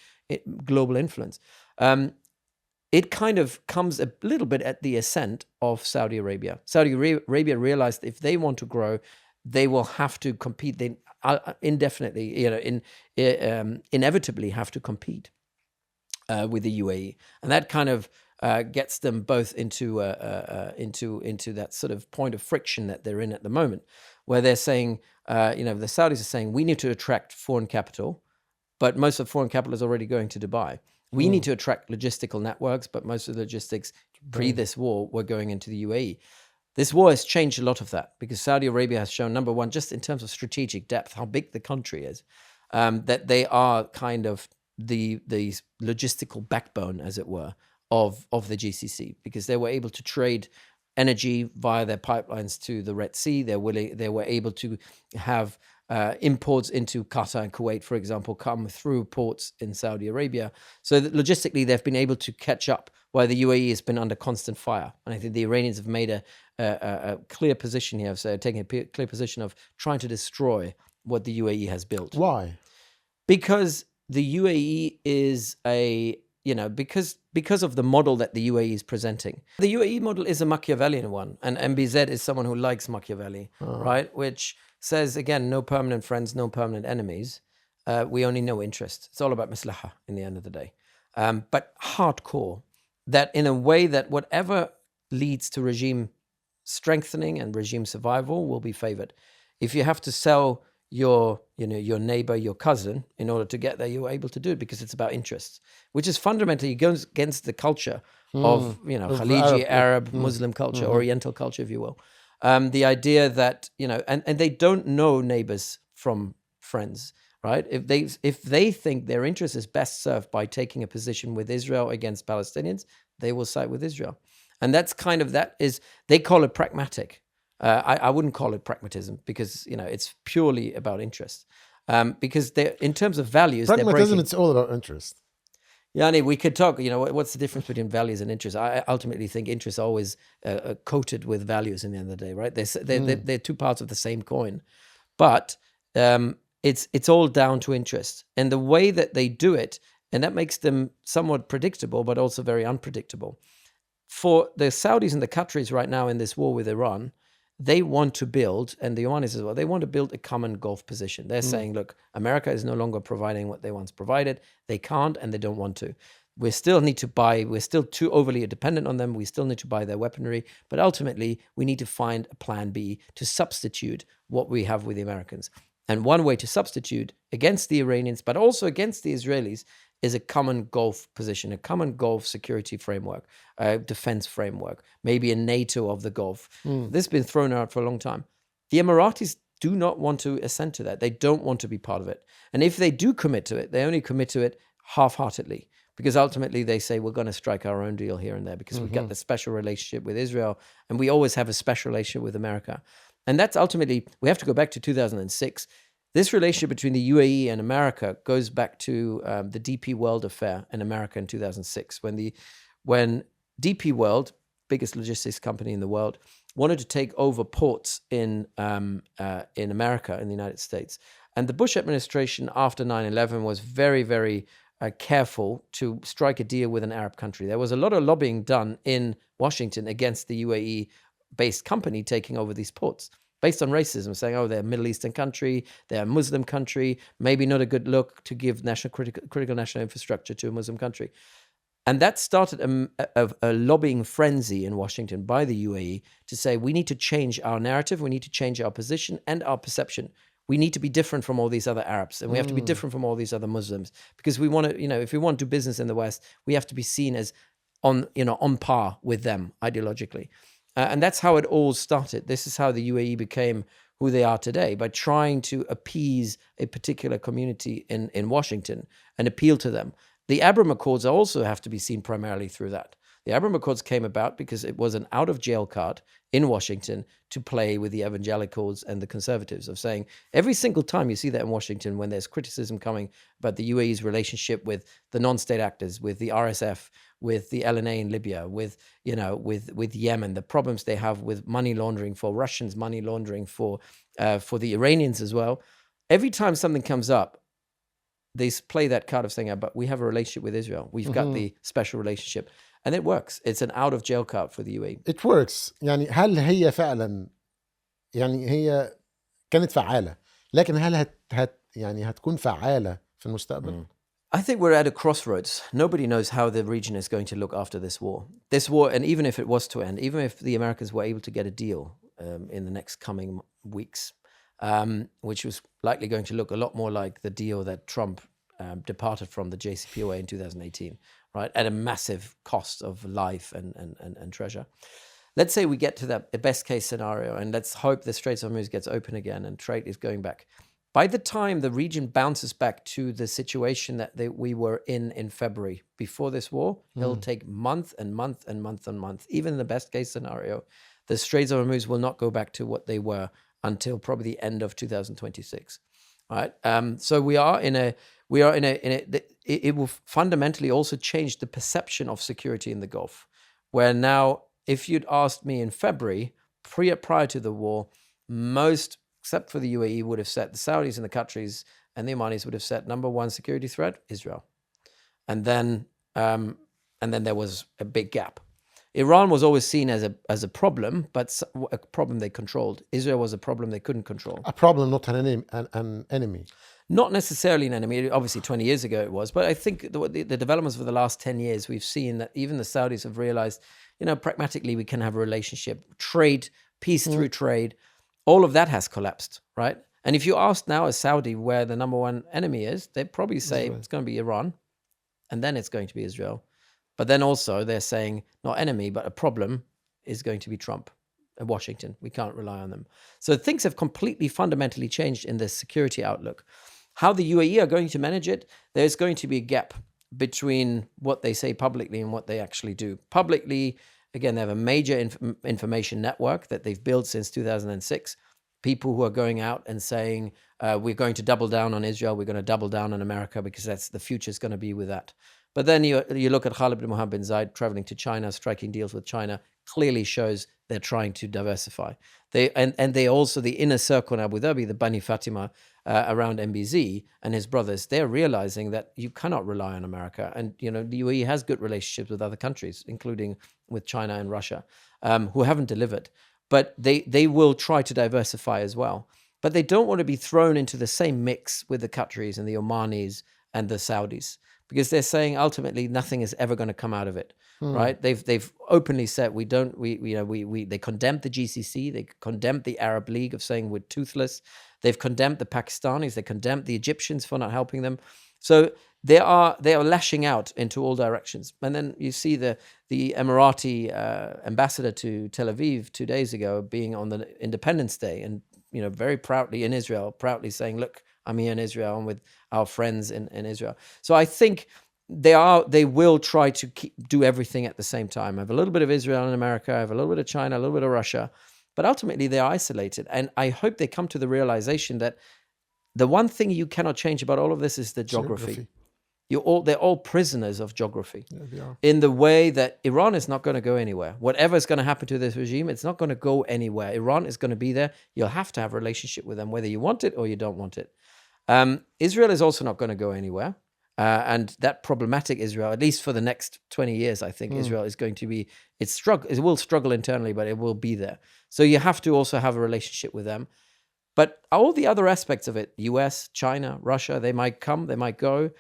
global influence. It kind of comes a little bit at the ascent of Saudi Arabia. Saudi Arabia realized if they want to grow, they will have to compete. They indefinitely, inevitably have to compete with the UAE, and that kind of gets them both into that sort of point of friction that they're in at the moment, where they're saying, the Saudis are saying we need to attract foreign capital, but most of foreign capital is already going to Dubai. We need to attract logistical networks, but most of the logistics pre this war were going into the UAE. This war has changed a lot of that because Saudi Arabia has shown, number one, just in terms of strategic depth, how big the country is, that they are kind of the logistical backbone, as it were, of the GCC, because they were able to trade energy via their pipelines to the Red Sea. They were able to have imports into Qatar and Kuwait, for example, come through ports in Saudi Arabia. So that logistically, they've been able to catch up while the UAE has been under constant fire. And I think the Iranians have made a clear position here, so taking a clear position of trying to destroy what the UAE has built. Why? Because the UAE is because of the model that the UAE is presenting. The UAE model is a Machiavellian one, and MBZ is someone who likes Machiavelli, right? Which says, again, no permanent friends, no permanent enemies. We only know interest. It's all about maslaha in the end of the day. But hardcore, that in a way that whatever leads to regime strengthening and regime survival will be favored. If you have to sell your neighbor, your cousin, in order to get there, you're able to do it because it's about interests, which is fundamentally goes against the culture of Khaliji, Arab, Muslim culture, Oriental culture, if you will. The idea that, and they don't know neighbors from friends, right? If they think their interest is best served by taking a position with Israel against Palestinians, they will side with Israel. And that's they call it pragmatic. I wouldn't call it pragmatism because, it's purely about interest. Because in terms of values, pragmatism, it's all about interest. Yani, we could talk, what's the difference between values and interests? I ultimately think interests are always coated with values in the end of the day, right? They're two parts of the same coin. But it's all down to interest. And the way that they do it, and that makes them somewhat predictable, but also very unpredictable. For the Saudis and the Qataris right now in this war with Iran, they want to build, and the Iranians as well, they want to build a common Gulf position. They're saying, look, America is no longer providing what they once provided. They can't, and they don't want to. We're still too overly dependent on them. We still need to buy their weaponry. But ultimately, we need to find a plan B to substitute what we have with the Americans. And one way to substitute against the Iranians, but also against the Israelis, is a common Gulf position, a common Gulf security framework, a defense framework, maybe a NATO of the Gulf. This has been thrown out for a long time. The Emiratis do not want to assent to that. They don't want to be part of it. And if they do commit to it, they only commit to it half-heartedly, because ultimately they say, we're going to strike our own deal here and there because we've got the special relationship with Israel, and we always have a special relationship with America. And that's ultimately, we have to go back to 2006. This relationship between the UAE and America goes back to the DP World affair in America in 2006, when DP World, biggest logistics company in the world, wanted to take over ports in America, in the United States. And the Bush administration after 9/11 was very, very careful to strike a deal with an Arab country. There was a lot of lobbying done in Washington against the UAE-based company taking over these ports, based on racism, saying, they're a Middle Eastern country, they're a Muslim country, maybe not a good look to give critical national infrastructure to a Muslim country. And that started a lobbying frenzy in Washington by the UAE to say, we need to change our narrative, we need to change our position and our perception. We need to be different from all these other Arabs, and we have to be different from all these other Muslims, because we want to, if we want to do business in the West, we have to be seen as on par with them ideologically. And that's how it all started. This is how the UAE became who they are today, by trying to appease a particular community in Washington and appeal to them. The Abraham Accords also have to be seen primarily through that. The Abraham Accords came about because it was an out-of-jail card in Washington to play with the evangelicals and the conservatives, of saying every single time you see that in Washington, when there's criticism coming about the UAE's relationship with the non-state actors, with the RSF, with the LNA in Libya, with Yemen, the problems they have with money laundering for Russians, money laundering for the Iranians as well. Every time something comes up, they play that card of saying, but we have a relationship with Israel. We've got the special relationship. And it works. It's an out of jail card for the UAE. It works. يعني هل هي فعلا هي كانت فعالة، لكن هل هتكون فعالة في المستقبل؟ I think we're at a crossroads. Nobody knows how the region is going to look after this war. This war, and even if it was to end, even if the Americans were able to get a deal in the next coming weeks, which was likely going to look a lot more like the deal that Trump departed from the JCPOA in 2018, right, at a massive cost of life and treasure. Let's say we get to that best case scenario, and let's hope the Straits of Hormuz gets open again and trade is going back. By the time the region bounces back to the situation that we were in February before this war, it'll take month and month and month and month. Even in the best case scenario, the Straits of Hormuz will not go back to what they were until probably the end of 2026. Right. So we are in a. It will fundamentally also change the perception of security in the Gulf, where now, if you'd asked me in February, prior to the war, most, except for the UAE, would have said the Saudis and the Qataris and the Omanis would have said number one security threat, Israel, and then there was a big gap. Iran was always seen as a problem, but a problem they controlled. Israel was a problem they couldn't control. A problem, not an enemy. Not necessarily an enemy. Obviously, 20 years ago it was. But I think the developments of the last 10 years, we've seen that even the Saudis have realized, pragmatically we can have a relationship. Trade, peace through trade, all of that has collapsed, right? And if you ask now a Saudi where the number one enemy is, they'd probably say it's going to be Iran, and then it's going to be Israel. But then also they're saying not enemy, but a problem is going to be Trump and Washington. We can't rely on them. So things have completely fundamentally changed in the security outlook. How the UAE are going to manage it, there's going to be a gap between what they say publicly and what they actually do. Publicly, again, they have a major information network that they've built since 2006. People who are going out and saying, we're going to double down on Israel, we're going to double down on America because that's the future is going to be with that. But then you look at Khalid bin Mohammed bin Zayed traveling to China, striking deals with China, clearly shows they're trying to diversify. They also, the inner circle in Abu Dhabi, the Bani Fatima around MBZ and his brothers, they're realizing that you cannot rely on America. And, the UAE has good relationships with other countries, including with China and Russia, who haven't delivered. But they will try to diversify as well. But they don't want to be thrown into the same mix with the Qataris and the Omanis and the Saudis, because they're saying ultimately nothing is ever going to come out of it, right? They've openly said they condemned the GCC, they condemned the Arab League of saying we're toothless, they've condemned the Pakistanis, they condemned the Egyptians for not helping them. So they are lashing out into all directions. And then you see the Emirati ambassador to Tel Aviv 2 days ago being on the Independence Day and very proudly in Israel, proudly saying, look, I'm here in Israel and with our friends in Israel. So I think they will try to do everything at the same time. I have a little bit of Israel and America, I have a little bit of China, a little bit of Russia, but ultimately they're isolated. And I hope they come to the realization that the one thing you cannot change about all of this is the geography. They're all prisoners of geography. Yeah, they are. In the way that Iran is not going to go anywhere. Whatever is going to happen to this regime, it's not going to go anywhere. Iran is going to be there. You'll have to have a relationship with them, whether you want it or you don't want it. Israel is also not going to go anywhere. And that problematic Israel, at least for the next 20 years, I think Israel is going to be, it will struggle internally, but it will be there. So you have to also have a relationship with them. But all the other aspects of it, US, China, Russia, they might come, they might go.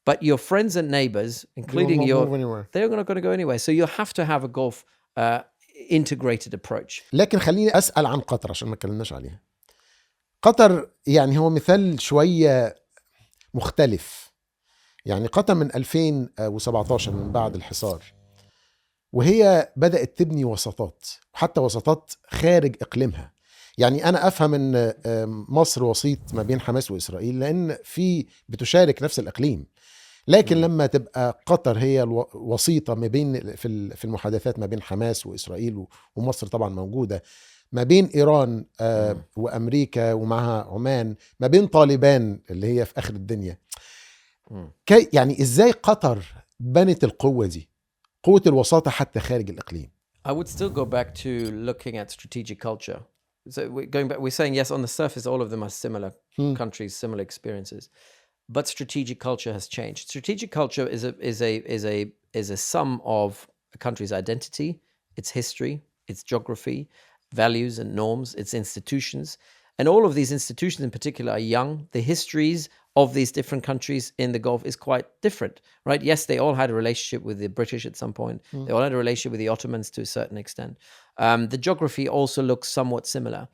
But your friends and neighbors, including they're not going to go anywhere. So you have to have a Gulf integrated approach. لكن خليني أسأل عن قطر عشان ما اتكلمناش عليها. قطر يعني هو مثال شوية مختلف. يعني قطر من 2017 من بعد الحصار وهي بدأت تبني وساطات، حتى وساطات خارج إقليمها. يعني أنا أفهم أن مصر وسيط ما بين حماس وإسرائيل لأن بتشارك نفس الإقليم. لكن لما تبقى قطر هي الوسيطة ما بين في المحادثات ما بين حماس وإسرائيل ومصر طبعا موجودة، ما بين إيران وأمريكا ومعها عمان، ما بين طالبان اللي هي في آخر الدنيا. يعني إزاي قطر بنت القوة دي، قوة الوساطة حتى خارج الإقليم؟ I would still go back to looking at strategic culture. So we're saying, yes, on the surface, all of them are similar countries, similar experiences, but strategic culture has changed. Strategic culture is a sum of a country's identity, its history, its geography, values and norms, its institutions. And all of these institutions in particular are young. The histories of these different countries in the Gulf is quite different, right? Yes, they all had a relationship with the British at some point. They all had a relationship with the Ottomans to a certain extent. The geography also looks somewhat similar.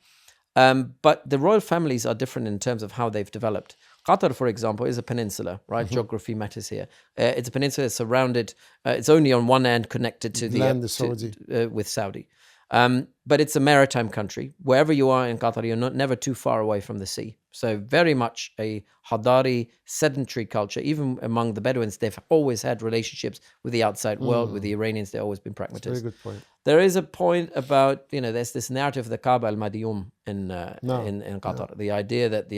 But the royal families are different in terms of how they've developed. Qatar, for example, is a peninsula, right? Geography matters here. It's a peninsula surrounded, it's only on one end connected to the land Saudi. With Saudi. But it's a maritime country. Wherever you are in Qatar, you're never too far away from the sea. So very much a Hadari, sedentary culture. Even among the Bedouins, they've always had relationships with the outside world. With the Iranians, they've always been pragmatists. Very good point. There is a point about, there's this narrative of the Kaaba al-Madiyum in Qatar. The idea that,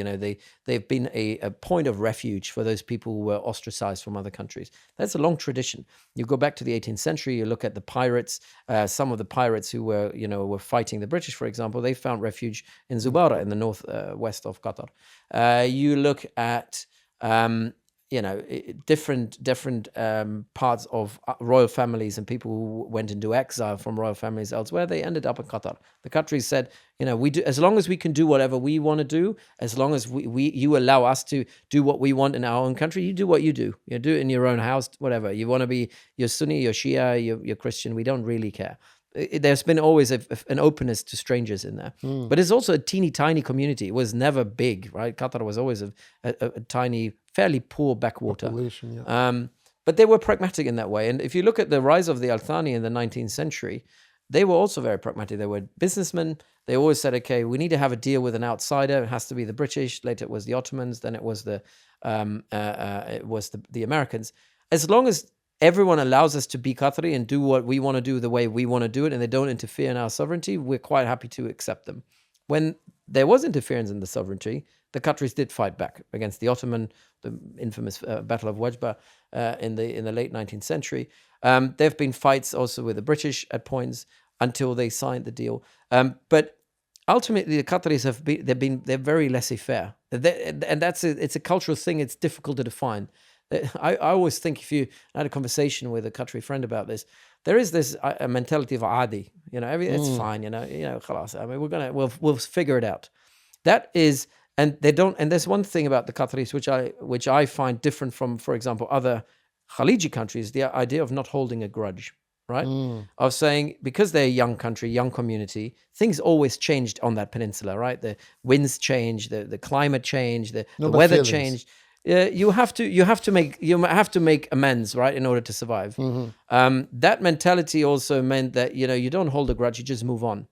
they've been a point of refuge for those people who were ostracized from other countries. That's a long tradition. You go back to the 18th century, you look at the pirates, some of the pirates who were fighting the British, for example, they found refuge in Zubara in the northwest of Qatar. You look at different parts of royal families and people who went into exile from royal families elsewhere. They ended up in Qatar. The Qataris said, we do, as long as we can do whatever we want to do, as long as you allow us to do what we want in our own country, you do what you do. You do it in your own house, whatever. You want to be, you're Sunni, you're Shia, you're Christian. We don't really care. There's been always an openness to strangers in there. But it's also a teeny tiny community. It was never big, right? Qatar was always a tiny, fairly poor backwater. Population, yeah. But they were pragmatic in that way. And if you look at the rise of the Al Thani in the 19th century, they were also very pragmatic. They were businessmen. They always said, okay, we need to have a deal with an outsider. It has to be the British. Later it was the Ottomans. Then it was the Americans. As long as everyone allows us to be Qatari and do what we want to do the way we want to do it, and they don't interfere in our sovereignty, we're quite happy to accept them. When there was interference in the sovereignty, the Qataris did fight back against the Ottoman, the infamous Battle of Wajba in the late 19th century. There have been fights also with the British at points until they signed the deal. But ultimately, the Qataris they're very laissez-faire, and it's a cultural thing. It's difficult to define. I always think I had a conversation with a Qatari friend about this. There is this mentality of adi, it's fine, khalas. I mean, we'll figure it out. That is, and they don't. And there's one thing about the Qataris which I find different from, for example, other Khaliji countries: the idea of not holding a grudge, right? Of saying, because they're a young country, young community, things always changed on that peninsula, right? The winds change, the climate changed, the weather changed. You have to make amends, right, in order to survive. That mentality also meant that you don't hold a grudge, you just move on.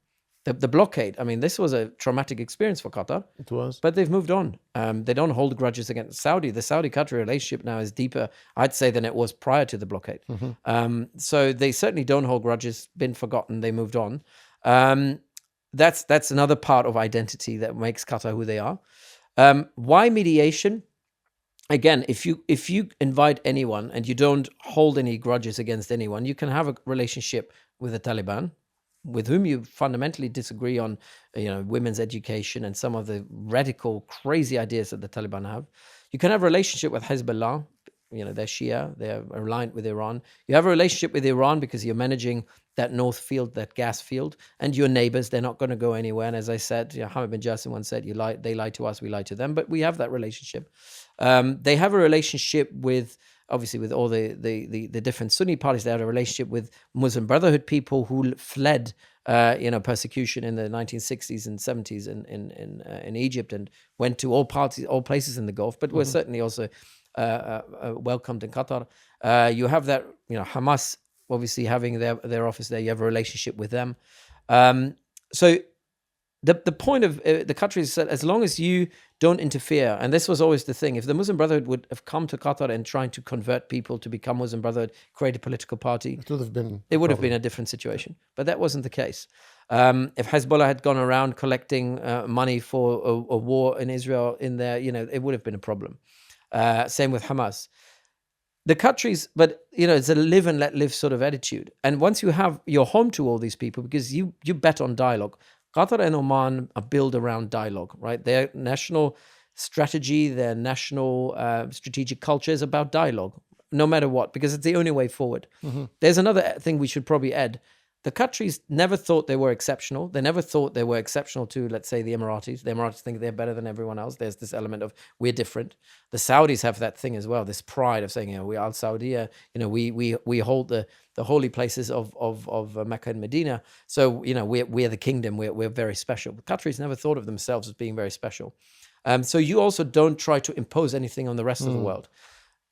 The blockade, I mean, this was a traumatic experience for Qatar. It was, but they've moved on. They don't hold grudges against Saudi. The Saudi-Qatar relationship now is deeper, I'd say, than it was prior to the blockade. So they certainly don't hold grudges. Been forgotten. They moved on. That's another part of identity that makes Qatar who they are. Why mediation? Again, if you invite anyone and you don't hold any grudges against anyone, you can have a relationship with the Taliban, with whom you fundamentally disagree on, women's education and some of the radical, crazy ideas that the Taliban have. You can have a relationship with Hezbollah. They're Shia, they're aligned with Iran. You have a relationship with Iran because you're managing that north field, that gas field, and your neighbors, they're not going to go anywhere. And as I said, Hamid bin Jassim once said, they lie to us, we lie to them, but we have that relationship. They have a relationship with, obviously, with all the different Sunni parties. They have a relationship with Muslim Brotherhood people who fled, persecution in the 1960s and 70s in Egypt and went to all places in the Gulf, but were certainly also welcomed in Qatar. You have that, Hamas obviously having their office there. You have a relationship with them. So the point of the country is that as long as you don't interfere, and this was always the thing, if the Muslim Brotherhood would have come to Qatar and trying to convert people to become Muslim Brotherhood, create a political party, it would have been a different situation. But that wasn't the case. If Hezbollah had gone around collecting money for a war in Israel in there, it would have been a problem. Same with Hamas. The countries, but it's a live and let live sort of attitude. And once you're home to all these people, because you bet on dialogue. Qatar and Oman are built around dialogue, right? Their national strategy, their national strategic culture is about dialogue, no matter what, because it's the only way forward. There's another thing we should probably add. The Qataris never thought they were exceptional. They never thought they were exceptional to, let's say, the Emiratis. The Emiratis think they're better than everyone else. There's this element of we're different. The Saudis have that thing as well, this pride of saying, we are Saudiya. We hold the holy places of Mecca and Medina. So, we're the kingdom. We're very special. The Qataris never thought of themselves as being very special. So you also don't try to impose anything on the rest of the world.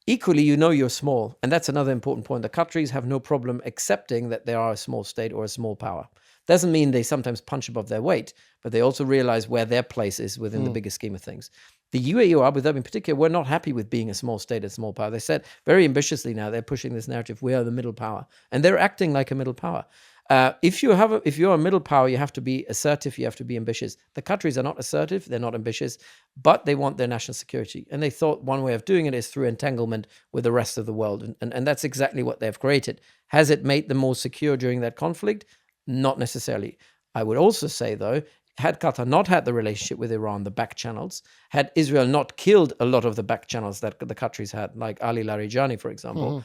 Equally, you're small. And that's another important point. The Qataris have no problem accepting that they are a small state or a small power. Doesn't mean they sometimes punch above their weight, but they also realize where their place is within the bigger scheme of things. The UAE or Abu Dhabi in particular were not happy with being a small state, a small power. They said very ambitiously now, they're pushing this narrative, we are the middle power. And they're acting like a middle power. If you're a middle power, you have to be assertive, you have to be ambitious. The Qataris are not assertive, they're not ambitious, but they want their national security. And they thought one way of doing it is through entanglement with the rest of the world. And that's exactly what they've created. Has it made them more secure during that conflict? Not necessarily. I would also say, though, had Qatar not had the relationship with Iran, the back channels, had Israel not killed a lot of the back channels that the Qataris had, like Ali Larijani, for example,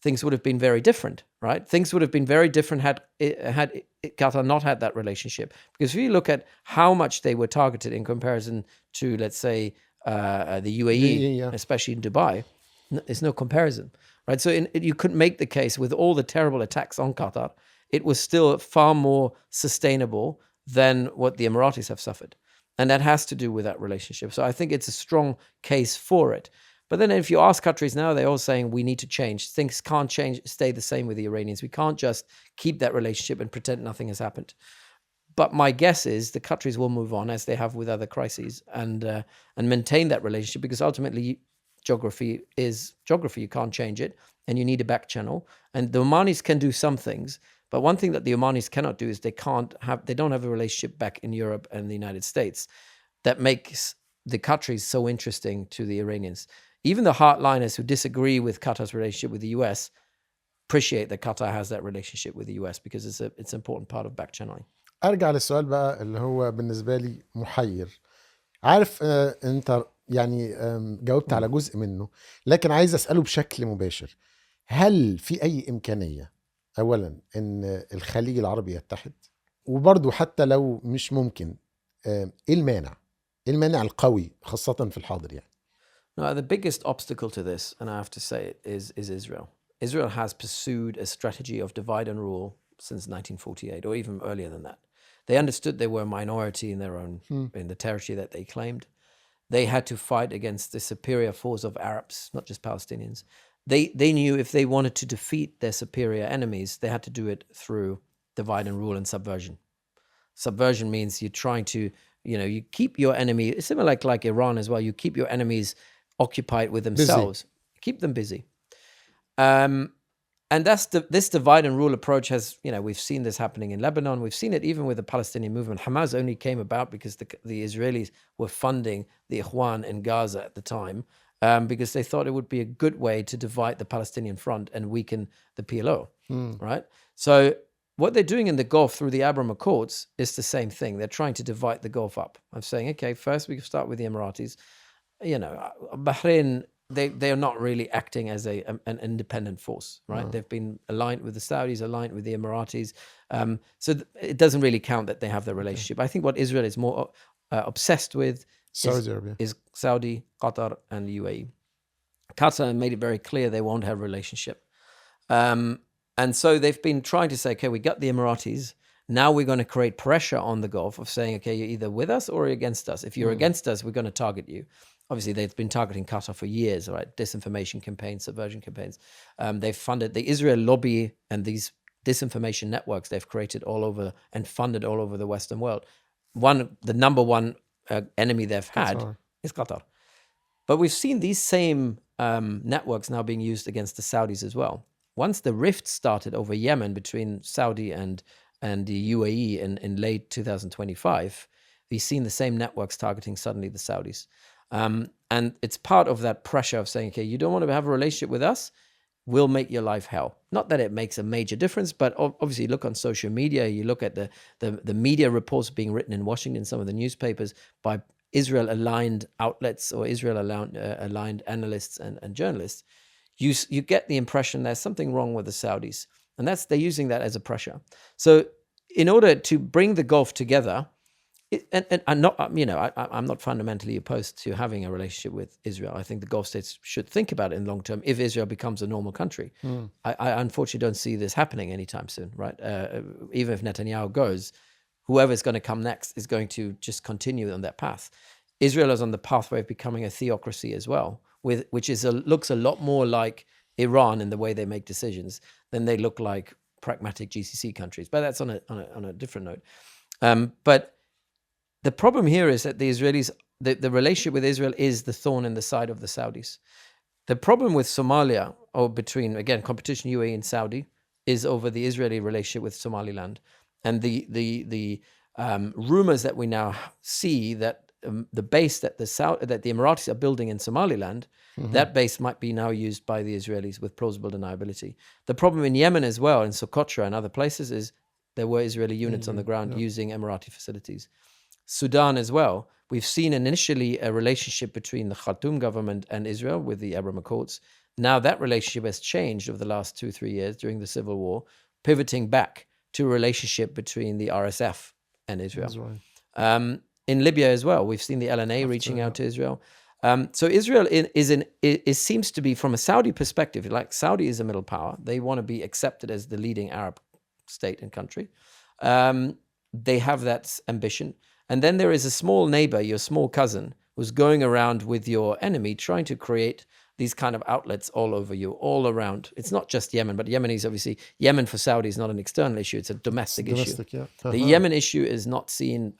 things would have been very different, right? Things would have been very different had Qatar not had that relationship. Because if you look at how much they were targeted in comparison to, let's say, the UAE, especially in Dubai, there's no comparison, right? So you could make the case with all the terrible attacks on Qatar, it was still far more sustainable than what the Emiratis have suffered. And that has to do with that relationship. So I think it's a strong case for it. But then if you ask Qataris now, they're all saying we need to change. Things can't change, stay the same with the Iranians. We can't just keep that relationship and pretend nothing has happened. But my guess is the Qataris will move on, as they have with other crises, and maintain that relationship, because ultimately geography is geography. You can't change it, and you need a back channel. And the Omanis can do some things, but one thing that the Omanis cannot do is they don't have a relationship back in Europe and the United States that makes the Qataris so interesting to the Iranians. Even the hardliners who disagree with Qatar's relationship with the US appreciate that Qatar has that relationship with the US, because it's an important part of back channeling. ارجع للسؤال بقى اللي هو بالنسبه لي محير. عارف انت يعني جاوبت على جزء منه، لكن عايز اساله بشكل مباشر. هل في اي امكانيه اولا ان الخليج العربي يتحد؟ وبرضه حتى لو مش ممكن، ايه المانع؟ ايه المانع القوي خاصه في الحاضر يعني؟ No, the biggest obstacle to this, and I have to say it, is Israel. Israel has pursued a strategy of divide and rule since 1948, or even earlier than that. They understood they were a minority in their own, in the territory that they claimed. They had to fight against the superior force of Arabs, not just Palestinians. They knew if they wanted to defeat their superior enemies, they had to do it through divide and rule and subversion. Subversion means you're trying to, you keep your enemy, similar like Iran as well, you keep your enemies occupied with themselves. Busy. Keep them busy. And that's this divide and rule approach has, we've seen this happening in Lebanon. We've seen it even with the Palestinian movement. Hamas only came about because the Israelis were funding the Ikhwan in Gaza at the time, because they thought it would be a good way to divide the Palestinian front and weaken the PLO, right? So what they're doing in the Gulf through the Abraham Accords is the same thing. They're trying to divide the Gulf up. I'm saying, okay, first we can start with the Emiratis. Bahrain, they are not really acting as an independent force, right? They've been aligned with the Saudis, aligned with the Emiratis. So it doesn't really count that they have the relationship. I think what Israel is more obsessed with is Saudi, Qatar, and the UAE. Qatar made it very clear they won't have a relationship. And so they've been trying to say, okay, we got the Emiratis. Now we're going to create pressure on the Gulf of saying, okay, you're either with us or against us. If you're against us, we're going to target you. Obviously, they've been targeting Qatar for years, right? Disinformation campaigns, subversion campaigns. They've funded the Israel lobby and these disinformation networks they've created all over and funded all over the Western world. The number one enemy they've had is Qatar. But we've seen these same networks now being used against the Saudis as well. Once the rift started over Yemen between Saudi and the UAE in late 2025, we've seen the same networks targeting suddenly the Saudis. And it's part of that pressure of saying, okay, you don't want to have a relationship with us, we'll make your life hell. Not that it makes a major difference, but obviously you look on social media, you look at the media reports being written in Washington, some of the newspapers by Israel-aligned outlets or Israel-aligned analysts and journalists, you get the impression there's something wrong with the Saudis. And they're using that as a pressure. So in order to bring the Gulf together, and I'm not fundamentally opposed to having a relationship with Israel. I think the Gulf states should think about it in the long term if Israel becomes a normal country. I unfortunately don't see this happening anytime soon, right? Even if Netanyahu goes, whoever's going to come next is going to just continue on that path. Israel is on the pathway of becoming a theocracy as well, which looks a lot more like Iran in the way they make decisions than they look like pragmatic GCC countries. But that's on a different note. But the problem here is that the Israelis, the relationship with Israel is the thorn in the side of the Saudis. The problem with Somalia, or between, again, competition UAE and Saudi, is over the Israeli relationship with Somaliland. And the rumors that we now see that the base that the Emiratis are building in Somaliland, that base might be now used by the Israelis with plausible deniability. The problem in Yemen as well, in Socotra and other places, is there were Israeli units on the ground using Emirati facilities. Sudan as well. We've seen initially a relationship between the Khartoum government and Israel with the Abraham Accords. Now that relationship has changed over the last 2-3 years during the civil war, pivoting back to a relationship between the RSF and Israel. That's right. In Libya as well, we've seen the LNA reaching out to Israel. So Israel seems to be, from a Saudi perspective, like Saudi is a middle power. They want to be accepted as the leading Arab state and country. They have that ambition. And then there is a small neighbor, your small cousin, who's going around with your enemy, trying to create these kind of outlets all over you, all around. It's not just Yemen, but Yemen is obviously, Yemen for Saudi is not an external issue, it's a domestic issue. Yeah. The Yemen issue is not seen,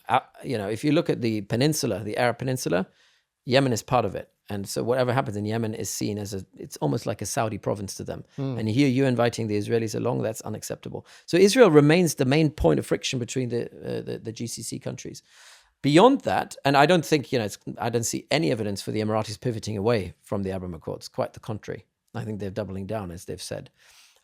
if you look at the peninsula, the Arab peninsula, Yemen is part of it. And so whatever happens in Yemen is seen as it's almost like a Saudi province to them. And here you're inviting the Israelis along, that's unacceptable. So Israel remains the main point of friction between the GCC countries. Beyond that, and I don't think, I don't see any evidence for the Emiratis pivoting away from the Abraham Accords. Quite the contrary. I think they're doubling down, as they've said.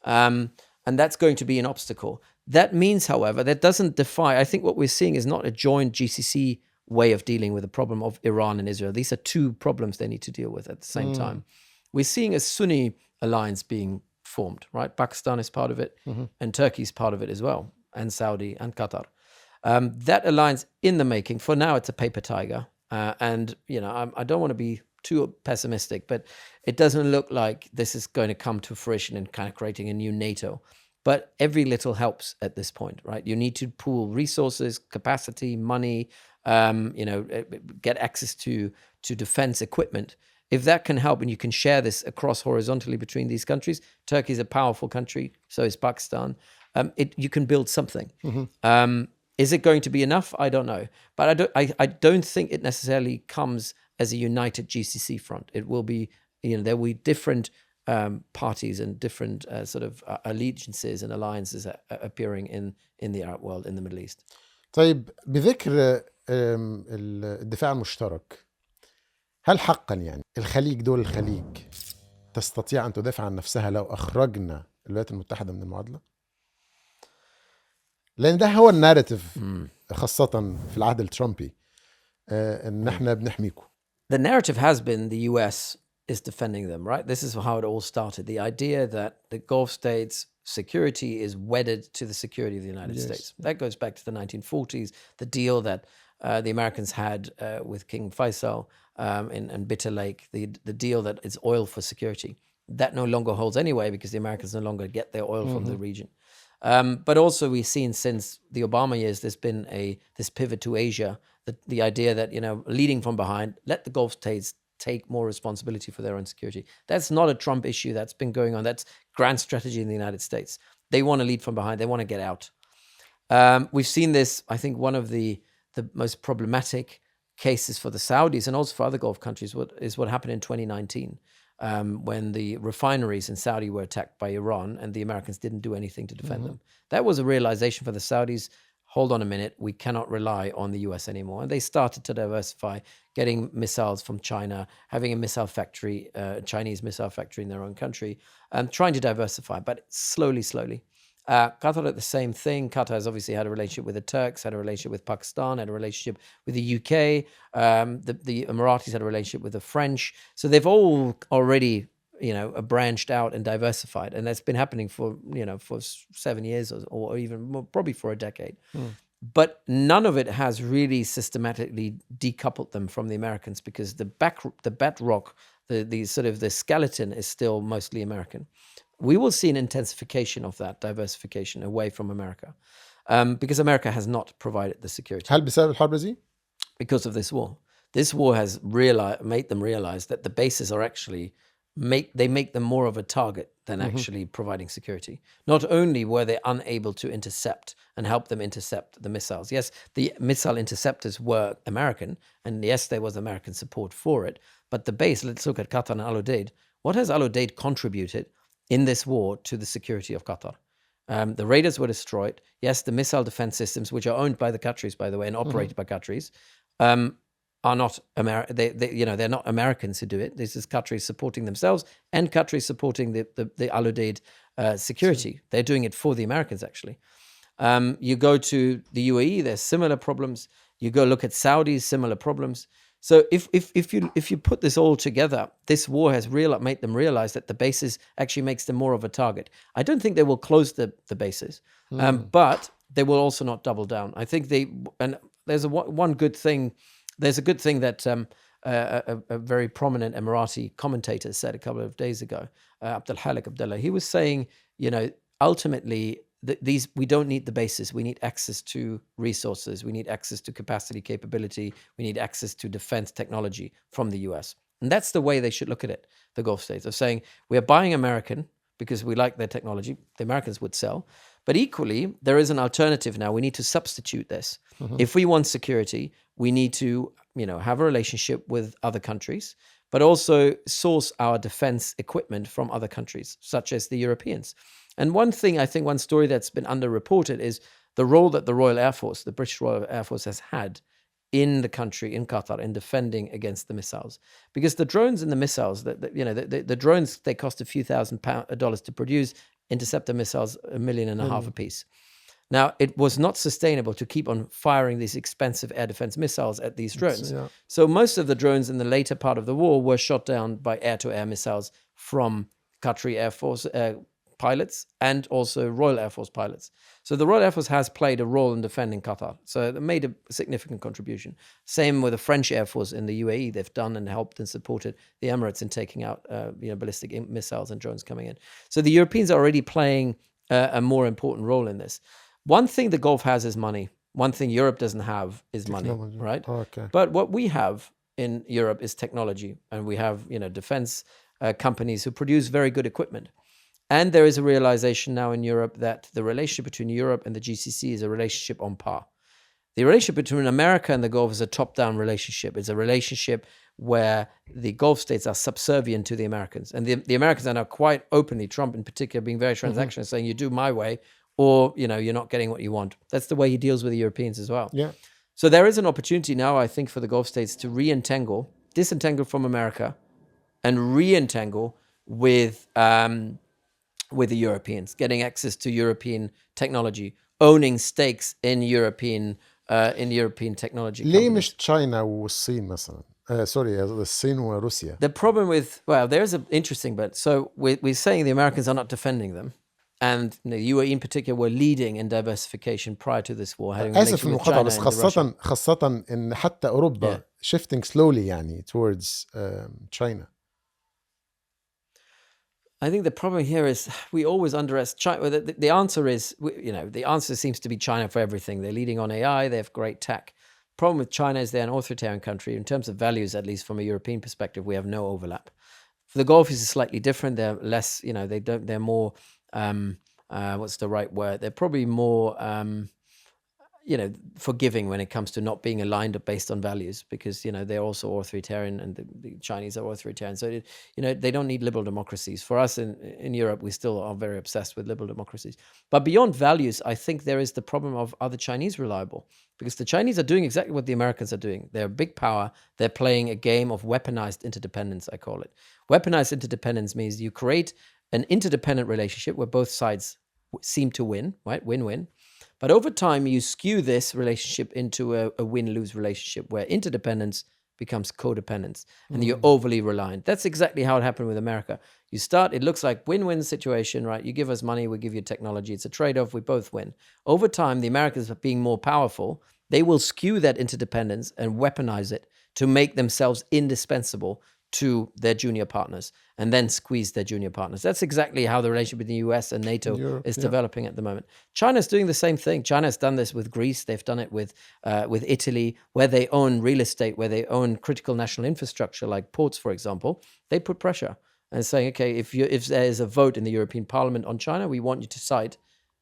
And that's going to be an obstacle. That means, however, that doesn't defy, I think what we're seeing is not a joint GCC way of dealing with the problem of Iran and Israel. These are two problems they need to deal with at the same time. We're seeing a Sunni alliance being formed, right? Pakistan is part of it, and Turkey is part of it as well, and Saudi and Qatar. That alliance in the making. For now, it's a paper tiger. And, I don't want to be too pessimistic, but it doesn't look like this is going to come to fruition and kind of creating a new NATO. But every little helps at this point, right? You need to pool resources, capacity, money, get access to defense equipment. If that can help and you can share this across horizontally between these countries, Turkey is a powerful country, so is Pakistan. You can build something. Is it going to be enough? I don't know. But I don't think it necessarily comes as a united GCC front. It will be, there will be different parties and different allegiances and alliances appearing in the Arab world, in the Middle East. طيب بذكر الدفاع المشترك، هل حقا دول الخليج تستطيع أن تدافع عن نفسها لو أخرجنا الولايات المتحدة من المعادلة؟ لأن ده هو الناريتيف خاصة في العهد الترامبي إن إحنا بنحميكم. The narrative has been the US is defending them, right? This is how it all started. The idea that the Gulf states' security is wedded to the security of the United States. That goes back to the 1940s, the deal that the Americans had with King Faisal in Bitter Lake, the deal that it's oil for security. That no longer holds anyway because the Americans no longer get their oil from the region. But also we've seen since the Obama years, there's been this pivot to Asia, the idea that, leading from behind, let the Gulf states take more responsibility for their own security. That's not a Trump issue. That's been going on. That's grand strategy in the United States. They want to lead from behind. They want to get out. We've seen this, I think one of the most problematic cases for the Saudis and also for other Gulf countries is what happened in 2019 when the refineries in Saudi were attacked by Iran and the Americans didn't do anything to defend them. That was a realization for the Saudis. Hold on a minute, we cannot rely on the US anymore. And they started to diversify, getting missiles from China, having a missile factory, Chinese missile factory in their own country, and trying to diversify, but slowly. Qatar did the same thing. Qatar has obviously had a relationship with the Turks, had a relationship with Pakistan, had a relationship with the UK. The Emiratis had a relationship with the French. So they've all already branched out and diversified, and that's been happening for 7 years or even more, probably for a decade. But none of it has really systematically decoupled them from the Americans because the bedrock, the skeleton is still mostly American. We will see an intensification of that diversification away from America because America has not provided the security. هل بسبب الحرب دي؟ Because of this war. This war has made them realize that the bases are actually make them more of a target than actually providing security. Not only were they unable to intercept and help them intercept the missiles. Yes, the missile interceptors were American, and yes, there was American support for it. But the base, let's look at Qatar and Al Udeid. What has Al Udeid contributed in this war to the security of Qatar? The radars were destroyed. Yes, the missile defense systems, which are owned by the Qataris, by the way, and operated by Qataris, are not they're not Americans who do it. This is Qataris supporting themselves and Qataris supporting the Al Udeid security. They're doing it for the Americans, actually. You go to the UAE, there's similar problems. You go look at Saudis, similar problems. So if you put this all together, this war has made them realize that the bases actually makes them more of a target. I don't think they will close the bases, but they will also not double down. I think there's one good thing. There's a good thing that a very prominent Emirati commentator said a couple of days ago, Abdullah. He was saying, ultimately, we don't need the bases. We need access to resources. We need access to capacity, capability. We need access to defense technology from the US. And that's the way they should look at it, the Gulf states, of saying, we're buying American because we like their technology. The Americans would sell. But equally, there is an alternative now. We need to substitute this. If we want security, we need to, have a relationship with other countries, but also source our defense equipment from other countries, such as the Europeans. And one story that's been underreported is the role that the Royal Air Force, the British Royal Air Force, has had in the country, in Qatar, in defending against the missiles. Because the drones and the missiles, the drones, they cost a few $1,000s to produce. Interceptor missiles, $1.5 million a piece. Now, it was not sustainable to keep on firing these expensive air defense missiles at these drones. So most of the drones in the later part of the war were shot down by air-to-air missiles from Qatari Air Force pilots and also Royal Air Force pilots. So the Royal Air Force has played a role in defending Qatar. So it made a significant contribution. Same with the French Air Force in the UAE. They've done and helped and supported the Emirates in taking out ballistic missiles and drones coming in. So the Europeans are already playing a more important role in this. One thing the Gulf has is money. One thing Europe doesn't have is money, right? Okay. But what we have in Europe is technology. And we have, defense companies who produce very good equipment. And there is a realization now in Europe that the relationship between Europe and the GCC is a relationship on par. The relationship between America and the Gulf is a top-down relationship. It's a relationship where the Gulf states are subservient to the Americans. And the Americans are now quite openly, Trump in particular, being very transactional, saying you do my way or, you're not getting what you want. That's the way he deals with the Europeans as well. Yeah. So there is an opportunity now, I think, for the Gulf states to disentangle from America and re-entangle with the Europeans, getting access to European technology, owning stakes in European technology. ليه مش تشاينا والصين مثلا؟ الصين وروسيا. The problem with, there's an interesting bit. So we're saying the Americans are not defending them. And the UAE in particular were leading in diversification prior to this war. آسف المقاطعة بس خاصة إن حتى أوروبا shifting slowly towards China. I think the problem here is we always underestimate China. The answer is, the answer seems to be China for everything. They're leading on AI. They have great tech. Problem with China is they're an authoritarian country. In terms of values, at least from a European perspective, we have no overlap. For the Gulf, is slightly different. They're less, they're more, what's the right word? They're probably more, forgiving when it comes to not being aligned based on values, because they're also authoritarian, and the Chinese are authoritarian. So they don't need liberal democracies. For us in Europe, we still are very obsessed with liberal democracies. But beyond values, I think there is the problem of, are the Chinese reliable? Because the Chinese are doing exactly what the Americans are doing. They're a big power. They're playing a game of weaponized interdependence, I call it. Weaponized interdependence means you create an interdependent relationship where both sides seem to win, right? Win-win. But over time, you skew this relationship into a win-lose relationship where interdependence becomes codependence and you're overly reliant. That's exactly how it happened with America. It looks like win-win situation, right? You give us money, we give you technology. It's a trade-off, we both win. Over time, the Americans are being more powerful. They will skew that interdependence and weaponize it to make themselves indispensable to their junior partners and then squeeze their junior partners. That's exactly how the relationship between the US and NATO is developing at the moment. China's doing the same thing. China's done this with Greece. They've done it with Italy, where they own real estate, where they own critical national infrastructure like ports, for example. They put pressure. and saying, okay, if there is a vote in the European Parliament on China, we want you to side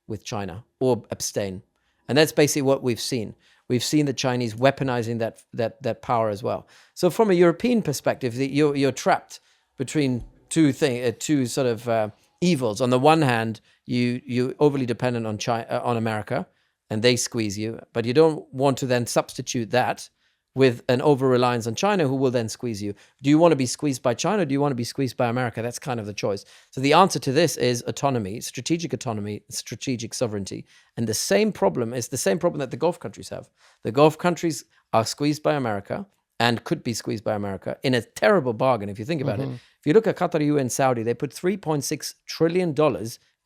with China or abstain. And that's basically what we've seen. We've seen the Chinese weaponizing that power as well. So from a European perspective, you're trapped between two sort of evils. On the one hand, you're overly dependent on on America, and they squeeze you, but you don't want to then substitute that with an over-reliance on China, who will then squeeze you. Do you want to be squeezed by China, or do you want to be squeezed by America? That's kind of the choice. So the answer to this is autonomy, strategic sovereignty. And the same problem is the same problem that the Gulf countries have. The Gulf countries are squeezed by America and could be squeezed by America in a terrible bargain, if you think about it. If you look at Qatar, UAE, and Saudi, they put $3.6 trillion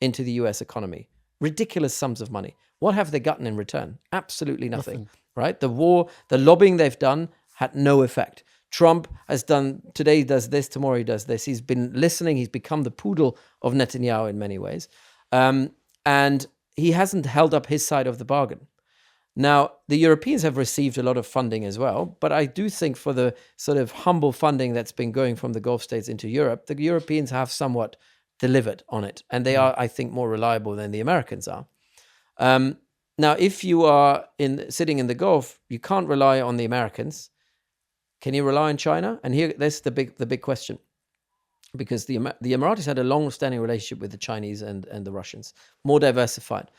into the US economy. Ridiculous sums of money. What have they gotten in return? Absolutely nothing. Right? The war, the lobbying they've done had no effect. Trump has done, today he does this, tomorrow he does this. He's been listening. He's become the poodle of Netanyahu in many ways. And he hasn't held up his side of the bargain. Now, the Europeans have received a lot of funding as well, but I do think for the sort of humble funding that's been going from the Gulf states into Europe, the Europeans have somewhat delivered on it. And they are, I think, more reliable than the Americans are. Now, if you are sitting in the Gulf, you can't rely on the Americans. Can you rely on China? And here, that's the big question, because the Emiratis had a long-standing relationship with the Chinese and the Russians, more diversified.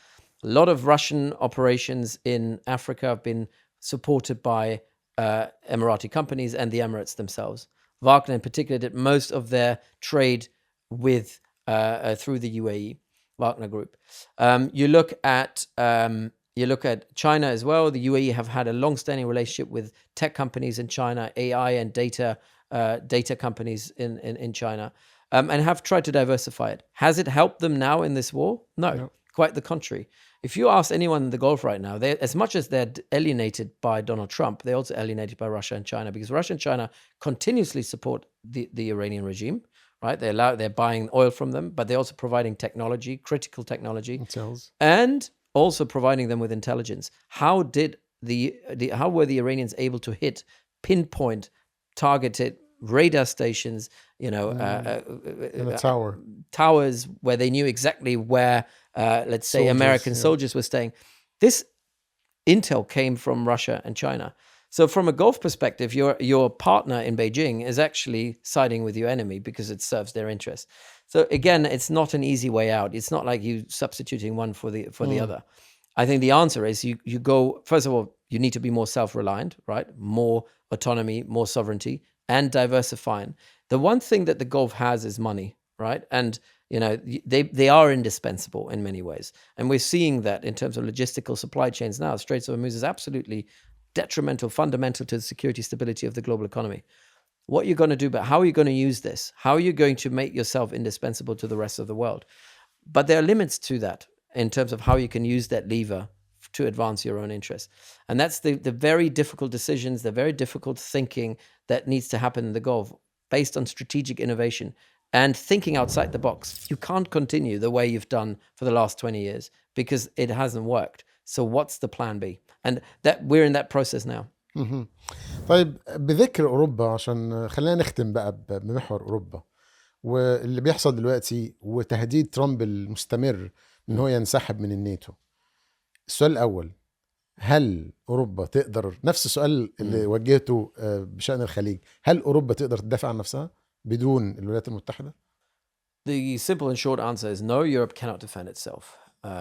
A lot of Russian operations in Africa have been supported by Emirati companies and the Emirates themselves. Wagner, in particular, did most of their trade with through the UAE. Wagner Group. You look at China as well. The UAE have had a long-standing relationship with tech companies in China, AI and data companies in China, and have tried to diversify it. Has it helped them now in this war? No. Quite the contrary. If you ask anyone in the Gulf right now, as much as they're alienated by Donald Trump, they're also alienated by Russia and China, because Russia and China continuously support the Iranian regime. Right, they're buying oil from them, but they're also providing technology, critical technology, and also providing them with intelligence. How were the Iranians able to hit, pinpoint, targeted radar stations? In a towers where they knew exactly where, let's say, American soldiers were staying. This intel came from Russia and China. So from a Gulf perspective, your partner in Beijing is actually siding with your enemy because it serves their interests. So again, it's not an easy way out. It's not like you substituting one for the other. I think the answer is you go, first of all, you need to be more self-reliant, right? More autonomy, more sovereignty, and diversifying. The one thing that the Gulf has is money, right? And they are indispensable in many ways. And we're seeing that in terms of logistical supply chains now. Straits of Hormuz is absolutely fundamental to the security stability of the global economy. What you're going to do, but how are you going to use this? How are you going to make yourself indispensable to the rest of the world? But there are limits to that in terms of how you can use that lever to advance your own interests. And that's the very difficult decisions, the very difficult thinking that needs to happen in the Gulf based on strategic innovation and thinking outside the box. You can't continue the way you've done for the last 20 years because it hasn't worked. So what's the plan B? And that we're in that process now. طيب بذكر أوروبا، عشان خلينا نختم بقى بمحور أوروبا واللي بيحصل دلوقتي وتهديد ترامب المستمر إن هو ينسحب من الناتو. السؤال الأول، هل أوروبا تقدر، نفس السؤال اللي وجهته بشأن الخليج، هل أوروبا تقدر تدافع عن نفسها بدون الولايات المتحدة؟ The simple and short answer is no, Europe cannot defend itself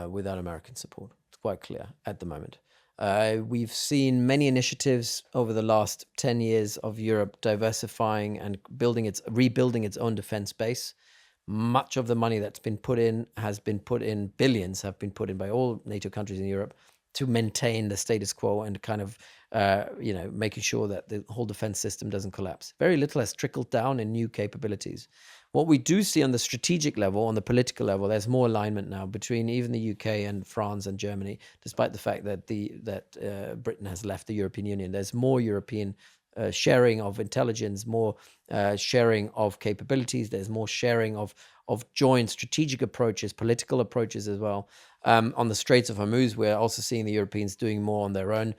without American support. It's quite clear at the moment. We've seen many initiatives over the last 10 years of Europe diversifying and rebuilding its own defense base. Much of the money that's been put in billions have been put in by all NATO countries in Europe to maintain the status quo and kind of, making sure that the whole defense system doesn't collapse. Very little has trickled down in new capabilities. What we do see on the strategic level, on the political level, there's more alignment now between even the UK and France and Germany, despite the fact that Britain has left the European Union. There's more European sharing of intelligence, more sharing of capabilities. There's more sharing of joint strategic approaches, political approaches as well. On the Straits of Hormuz, we're also seeing the Europeans doing more on their own.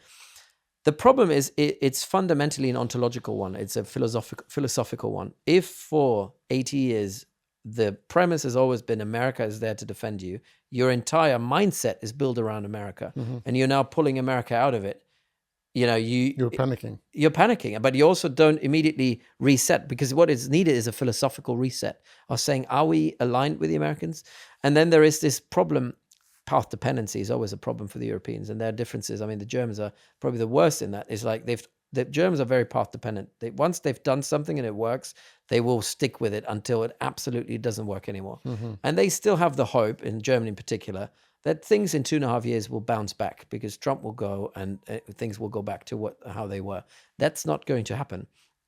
The problem is it's fundamentally an ontological one. It's a philosophical one. If for 80 years the premise has always been America is there to defend you, your entire mindset is built around America, and you're now pulling America out of it. You're panicking. You're panicking, but you also don't immediately reset, because what is needed is a philosophical reset of saying, are we aligned with the Americans? And then there is this problem. Path dependency is always a problem for the Europeans, and their differences. I mean, the Germans are probably the worst in that. It's like the Germans are very path dependent. Once they've done something and it works, they will stick with it until it absolutely doesn't work anymore. And they still have the hope, in Germany in particular, that things in 2.5 years will bounce back, because Trump will go and things will go back to how they were. That's not going to happen.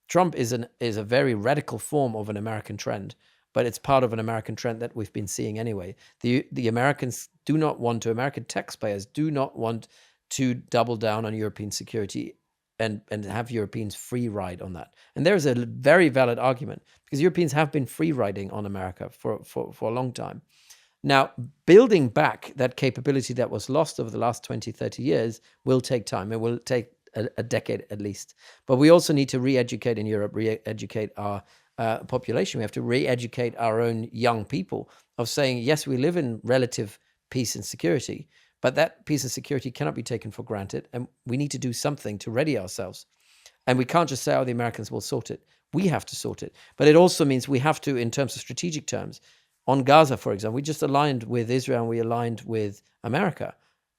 Trump is a very radical form of an American trend, but it's part of an American trend that we've been seeing anyway. The Americans do not want to, American taxpayers do not want to double down on European security and have Europeans free ride on that. And there's a very valid argument, because Europeans have been free riding on America for a long time. Now, building back that capability that was lost over the last 20, 30 years will take time. It will take a decade at least. But we also need to re-educate in Europe, re-educate our population. We have to re-educate our own young people of saying, yes, we live in relative peace and security, but that peace and security cannot be taken for granted, and we need to do something to ready ourselves. And we can't just say, oh, the Americans will sort it. We have to sort it. But it also means we have to, in terms of strategic terms, on Gaza, for example, we just aligned with Israel and we aligned with America.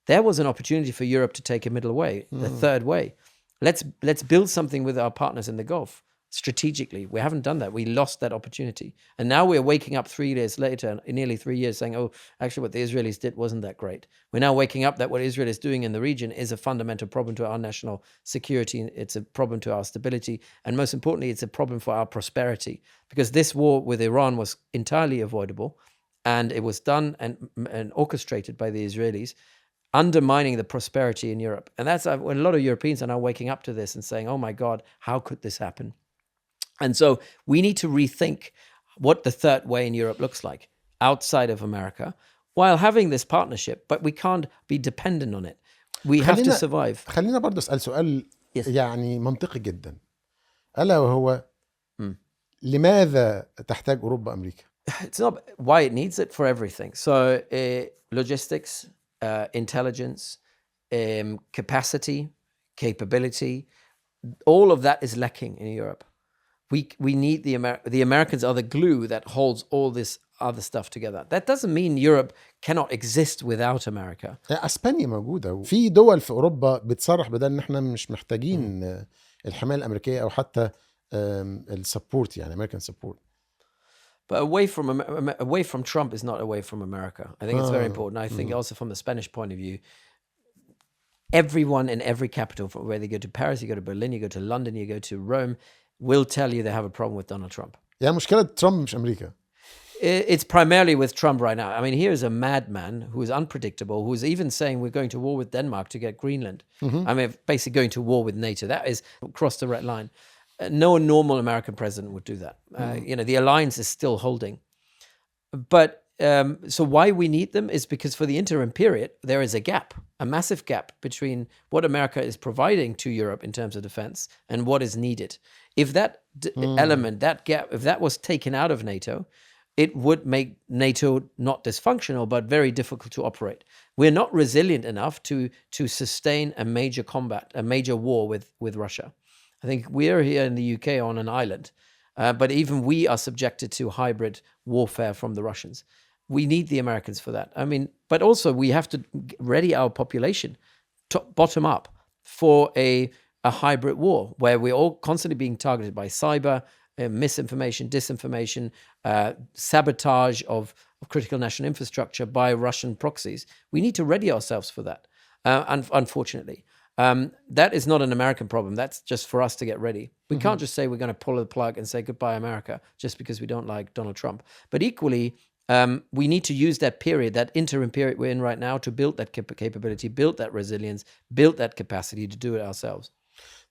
There was an opportunity for Europe to take a middle way, the third way. Let's build something with our partners in the Gulf. Strategically, we haven't done that. We lost that opportunity, and now we're waking up 3 years later, nearly 3 years, saying, "Oh, actually, what the Israelis did wasn't that great." We're now waking up that what Israel is doing in the region is a fundamental problem to our national security. It's a problem to our stability, and most importantly, it's a problem for our prosperity. Because this war with Iran was entirely avoidable, and it was done and orchestrated by the Israelis, undermining the prosperity in Europe. And that's when a lot of Europeans are now waking up to this and saying, "Oh my God, how could this happen?" And so we need to rethink what the third way in Europe looks like outside of America, while having this partnership, but we can't be dependent on it. We have to survive. خلينا برضه أسأل سؤال يعني منطقي جدا، ألا وهو لماذا تحتاج أوروبا أمريكا؟ It's not why it needs it, for everything. So logistics, intelligence, capacity, capability, all of that is lacking in Europe. We need the Americans are the glue that holds all this other stuff together. That doesn't mean Europe cannot exist without America. اسبانيا موجوده، وفي دول في اوروبا بتصرح بدل ان احنا مش محتاجين الحمايه الامريكيه او حتى السبورت، يعني American support. But away from Trump is not away from America. I think it's very important. I think also from the Spanish point of view, everyone in every capital, whether you go to Paris, you go to Berlin, you go to London, you go to Rome, will tell you they have a problem with Donald Trump. يعني مشكلة ترامب مش أمريكا. It's primarily with Trump right now. I mean, here is a madman who is unpredictable, who is even saying we're going to war with Denmark to get Greenland. I mean, basically going to war with NATO. That is across the red line. No normal American president would do that. The alliance is still holding. But so why we need them is because for the interim period, there is a gap, a massive gap between what America is providing to Europe in terms of defense and what is needed. If that element, that gap, if that was taken out of NATO, it would make NATO not dysfunctional, but very difficult to operate. We're not resilient enough to sustain a major combat, a major war with Russia. I think we're here in the UK on an island, but even we are subjected to hybrid warfare from the Russians. We need the Americans for that. I mean, but also we have to ready our population bottom up for a hybrid war where we're all constantly being targeted by cyber, misinformation, disinformation, sabotage of critical national infrastructure by Russian proxies. We need to ready ourselves for that, unfortunately. That is not an American problem. That's just for us to get ready. We can't just say we're going to pull the plug and say goodbye America just because we don't like Donald Trump. But equally, we need to use that period, that interim period we're in right now, to build that capability, build that resilience, build that capacity to do it ourselves.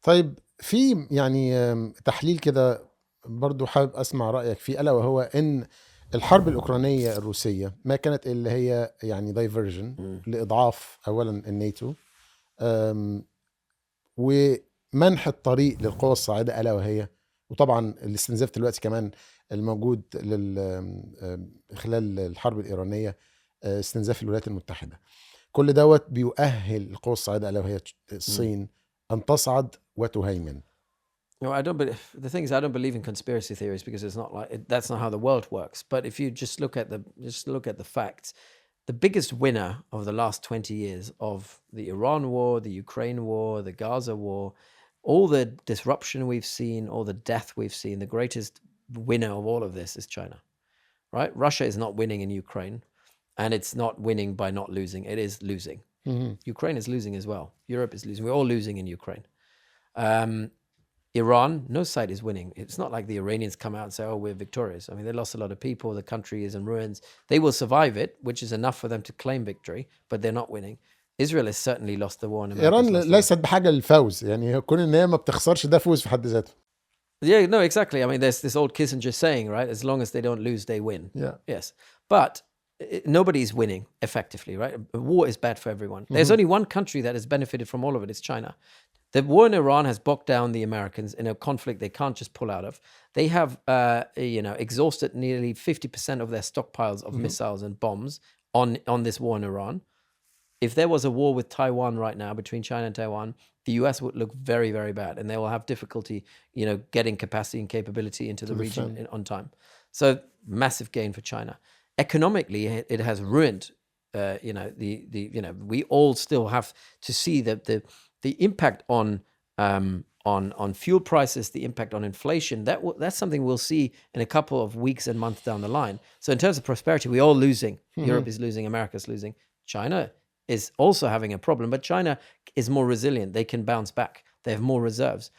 طيب في يعني تحليل كده برضو حابب أسمع رأيك فيه، ألا وهو إن الحرب الأوكرانية الروسية ما كانت اللي هي يعني دايفرجن لإضعاف أولا الناتو، ومنح الطريق للقوى الصاعدة ألا وهي، وطبعا الاستنزاف دلوقتي كمان الموجود خلال الحرب الإيرانية، استنزاف الولايات المتحدة. كل دوت بيؤهل القوى الصاعدة ألا وهي الصين أن تصعد وتهيمن. No, I don't believe. The thing is, I don't believe in conspiracy theories because it's not like that's not how the world works. But if you just look at the facts, the biggest winner of the last 20 years of the Iran war, the Ukraine war, the Gaza war, all the disruption we've seen, all the death we've seen, the greatest winner of all of this is China, right? Russia is not winning in Ukraine, and it's not winning by not losing. It is losing. Ukraine is losing as well. Europe is losing. We're all losing in Ukraine. Iran, no side is winning. It's not like the Iranians come out and say, oh, we're victorious. I mean, they lost a lot of people. The country is in ruins. They will survive it, which is enough for them to claim victory, but they're not winning. Israel has certainly lost the war. إيران ليست بحاجة للفوز، يعني كون إن هي ما بتخسرش ده فوز في حد ذاته. Yeah, no, exactly. I mean, there's this old Kissinger saying, right? As long as they don't lose, they win. Yeah. Yes. But nobody's winning effectively, right? War is bad for everyone. There's only one country that has benefited from all of it. It's China. The war in Iran has bogged down the Americans in a conflict they can't just pull out of. They have, exhausted nearly 50% of their stockpiles of missiles and bombs on this war in Iran. If there was a war with Taiwan right now, between China and Taiwan, the US would look very, very bad, and they will have difficulty, getting capacity and capability into the region on time. So massive gain for China. Economically, it has ruined. We all still have to see that the impact on fuel prices, the impact on inflation. That's something we'll see in a couple of weeks and months down the line. So in terms of prosperity, we're all losing. Europe is losing. America's losing. China is also having a problem, but China is more resilient. They can bounce back. They have more reserves.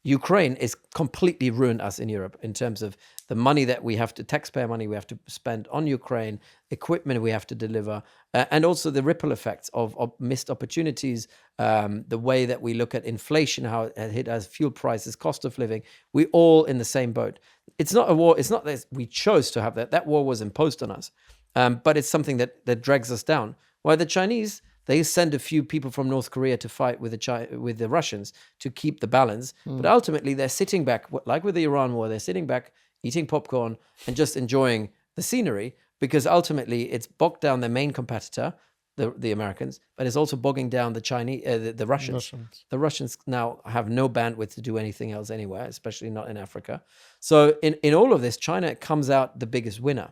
Ukraine is completely ruined us in Europe in terms of the money that we have to, taxpayer money we have to spend on Ukraine, equipment we have to deliver, and also the ripple effects of missed opportunities, the way that we look at inflation, how it hit us, fuel prices, cost of living. We're all in the same boat. It's not a war. It's not that we chose to have that. That war was imposed on us, but it's something that drags us down. While the Chinese, they send a few people from North Korea to fight with the Russians to keep the balance. But ultimately, they're sitting back, like with the Iran war, they're sitting back, eating popcorn and just enjoying the scenery, because ultimately it's bogged down their main competitor, the Americans, but it's also bogging down the Chinese, the Russians. The Russians now have no bandwidth to do anything else anywhere, especially not in Africa. So in all of this, China comes out the biggest winner.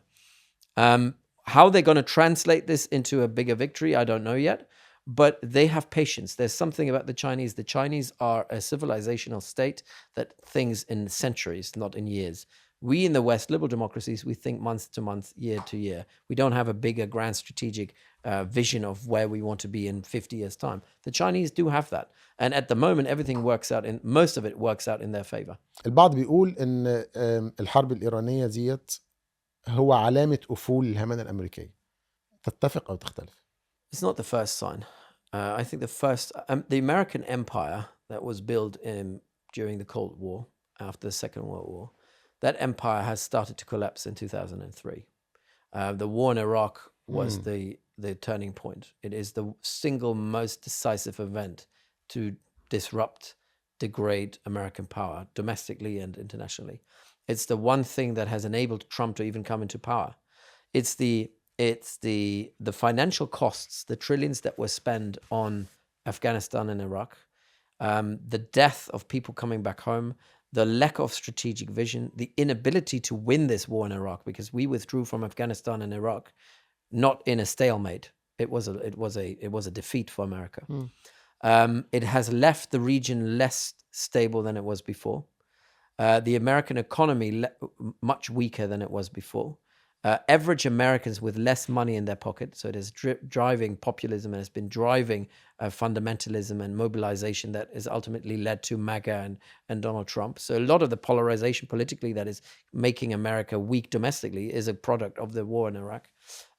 How they're going to translate this into a bigger victory, I don't know yet, but they have patience. There's something about the Chinese. The Chinese are a civilizational state that thinks in centuries, not in years. We in the West, liberal democracies, we think month to month, year to year. We don't have a bigger grand strategic vision of where we want to be in 50 years' time. The Chinese do have that. And at the moment, everything works out, most of it works out in their favor. البعض بيقول إن الحرب الإيرانية ديت هو علامة أفول الهيمنة الأمريكية. تتفق أو تختلف؟ It's not the first sign. I think the American empire that was built during the Cold War, after the Second World War, that empire has started to collapse in 2003. The war in Iraq was the turning point. It is the single most decisive event to disrupt, degrade American power, domestically and internationally. It's the one thing that has enabled Trump to even come into power. It's the financial costs, the trillions that were spent on Afghanistan and Iraq, the death of people coming back home, the lack of strategic vision, the inability to win this war in Iraq, because we withdrew from Afghanistan and Iraq, not in a stalemate. It was a defeat for America. It has left the region less stable than it was before. The American economy much weaker than it was before. Average Americans with less money in their pocket, so it is driving populism and has been driving fundamentalism and mobilization that has ultimately led to MAGA and Donald Trump. So a lot of the polarization politically that is making America weak domestically is a product of the war in Iraq.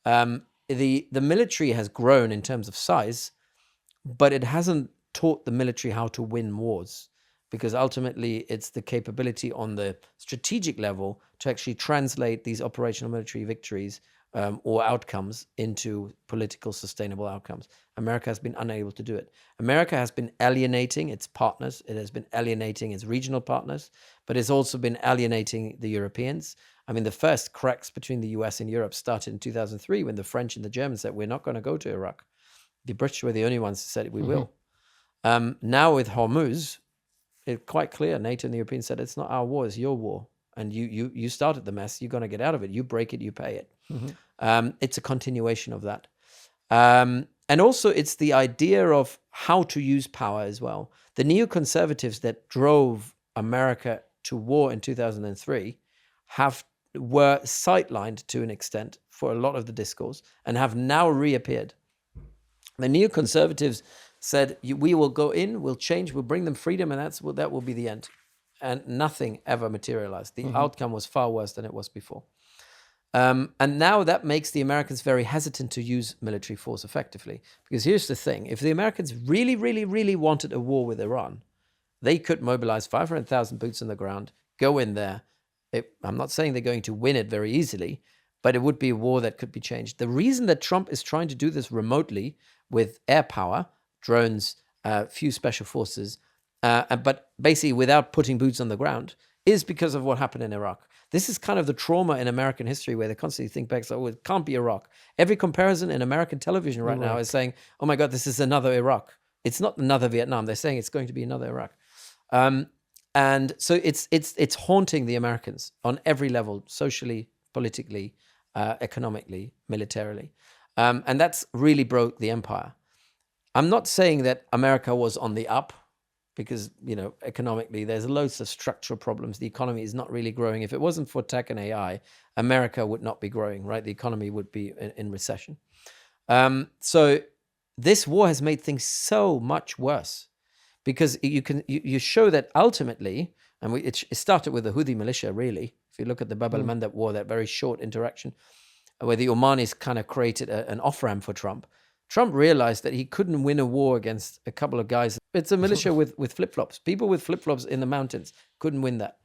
The military has grown in terms of size, but it hasn't taught the military how to win wars, because ultimately it's the capability on the strategic level to actually translate these operational military victories or outcomes into political sustainable outcomes. America has been unable to do it. America has been alienating its partners. It has been alienating its regional partners, but it's also been alienating the Europeans. I mean, the first cracks between the US and Europe started in 2003 when the French and the Germans said, we're not going to go to Iraq. The British were the only ones who said we will. Now with Hurmuz, it's quite clear. NATO and the Europeans said, it's not our war, it's your war. And you started the mess. You're going to get out of it. You break it, you pay it. It's a continuation of that. And also it's the idea of how to use power as well. The neoconservatives that drove America to war in 2003 were sidelined to an extent for a lot of the discourse and have now reappeared. The neoconservatives said, we will go in, we'll change, we'll bring them freedom, and that will be the end. And nothing ever materialized. The outcome was far worse than it was before. And now that makes the Americans very hesitant to use military force effectively. Because here's the thing. If the Americans really, really, really wanted a war with Iran, they could mobilize 500,000 boots on the ground, go in there. I'm not saying they're going to win it very easily, but it would be a war that could be changed. The reason that Trump is trying to do this remotely with air power, drones, few special forces, but basically without putting boots on the ground, is because of what happened in Iraq. This is kind of the trauma in American history where they constantly think back, so it can't be Iraq. Every comparison in American television right now is saying, oh my God, this is another Iraq. It's not another Vietnam. They're saying it's going to be another Iraq. And so it's haunting the Americans on every level, socially, politically, economically, militarily. And that's really broke the empire. I'm not saying that America was on the up, because, economically, there's loads of structural problems. The economy is not really growing. If it wasn't for tech and AI, America would not be growing, right? The economy would be in recession. So this war has made things so much worse, because you show that ultimately, and it started with the Houthi militia, really. If you look at the Bab al-Mandab war, that very short interaction, where the Omanis kind of created an off-ramp for Trump. Trump realized that he couldn't win a war against a couple of guys. It's a militia with flip-flops. People with flip-flops in the mountains couldn't win that.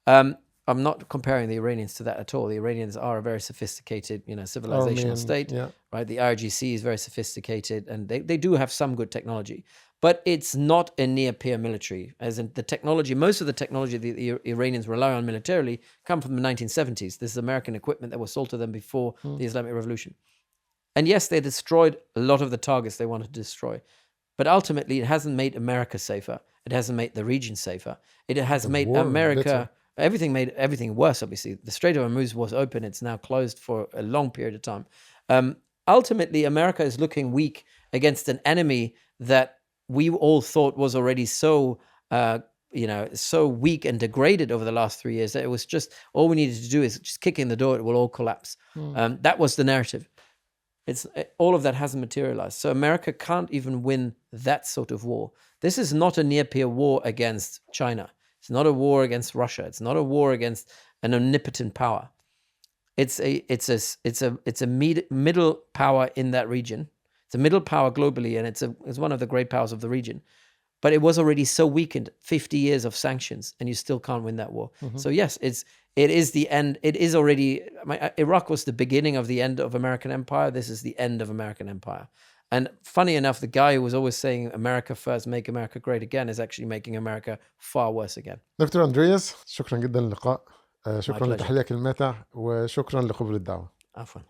I'm not comparing the Iranians to that at all. The Iranians are a very sophisticated, civilizational state, right? The IRGC is very sophisticated, and they do have some good technology. But it's not a near-peer military, as in the technology. Most of the technology the Iranians rely on militarily come from the 1970s. This is American equipment that was sold to them before the Islamic Revolution. And yes, they destroyed a lot of the targets they wanted to destroy. But ultimately, it hasn't made America safer. It hasn't made the region safer. It has made America, made everything worse, obviously. The Strait of Hormuz was open. It's now closed for a long period of time. Ultimately, America is looking weak against an enemy that we all thought was already so weak and degraded over the last 3 years that it was just, all we needed to do is just kick in the door, it will all collapse. That was the narrative. All of that hasn't materialized. So America can't even win that sort of war. This is not a near-peer war against China. It's not a war against Russia. It's not a war against an omnipotent power. It's a middle power in that region. It's a middle power globally, and it's one of the great powers of the region. But it was already so weakened, 50 years of sanctions, and you still can't win that war. So yes, it is the end. It is already, Iraq was the beginning of the end of American empire. This is the end of American empire. And funny enough, the guy who was always saying America first, make America great again, is actually making America far worse again. دكتور أندرياس، شكرا جدا للقاء. شكرا لتحليلك الماتع، وشكرا لقبول الدعوة. عفوا.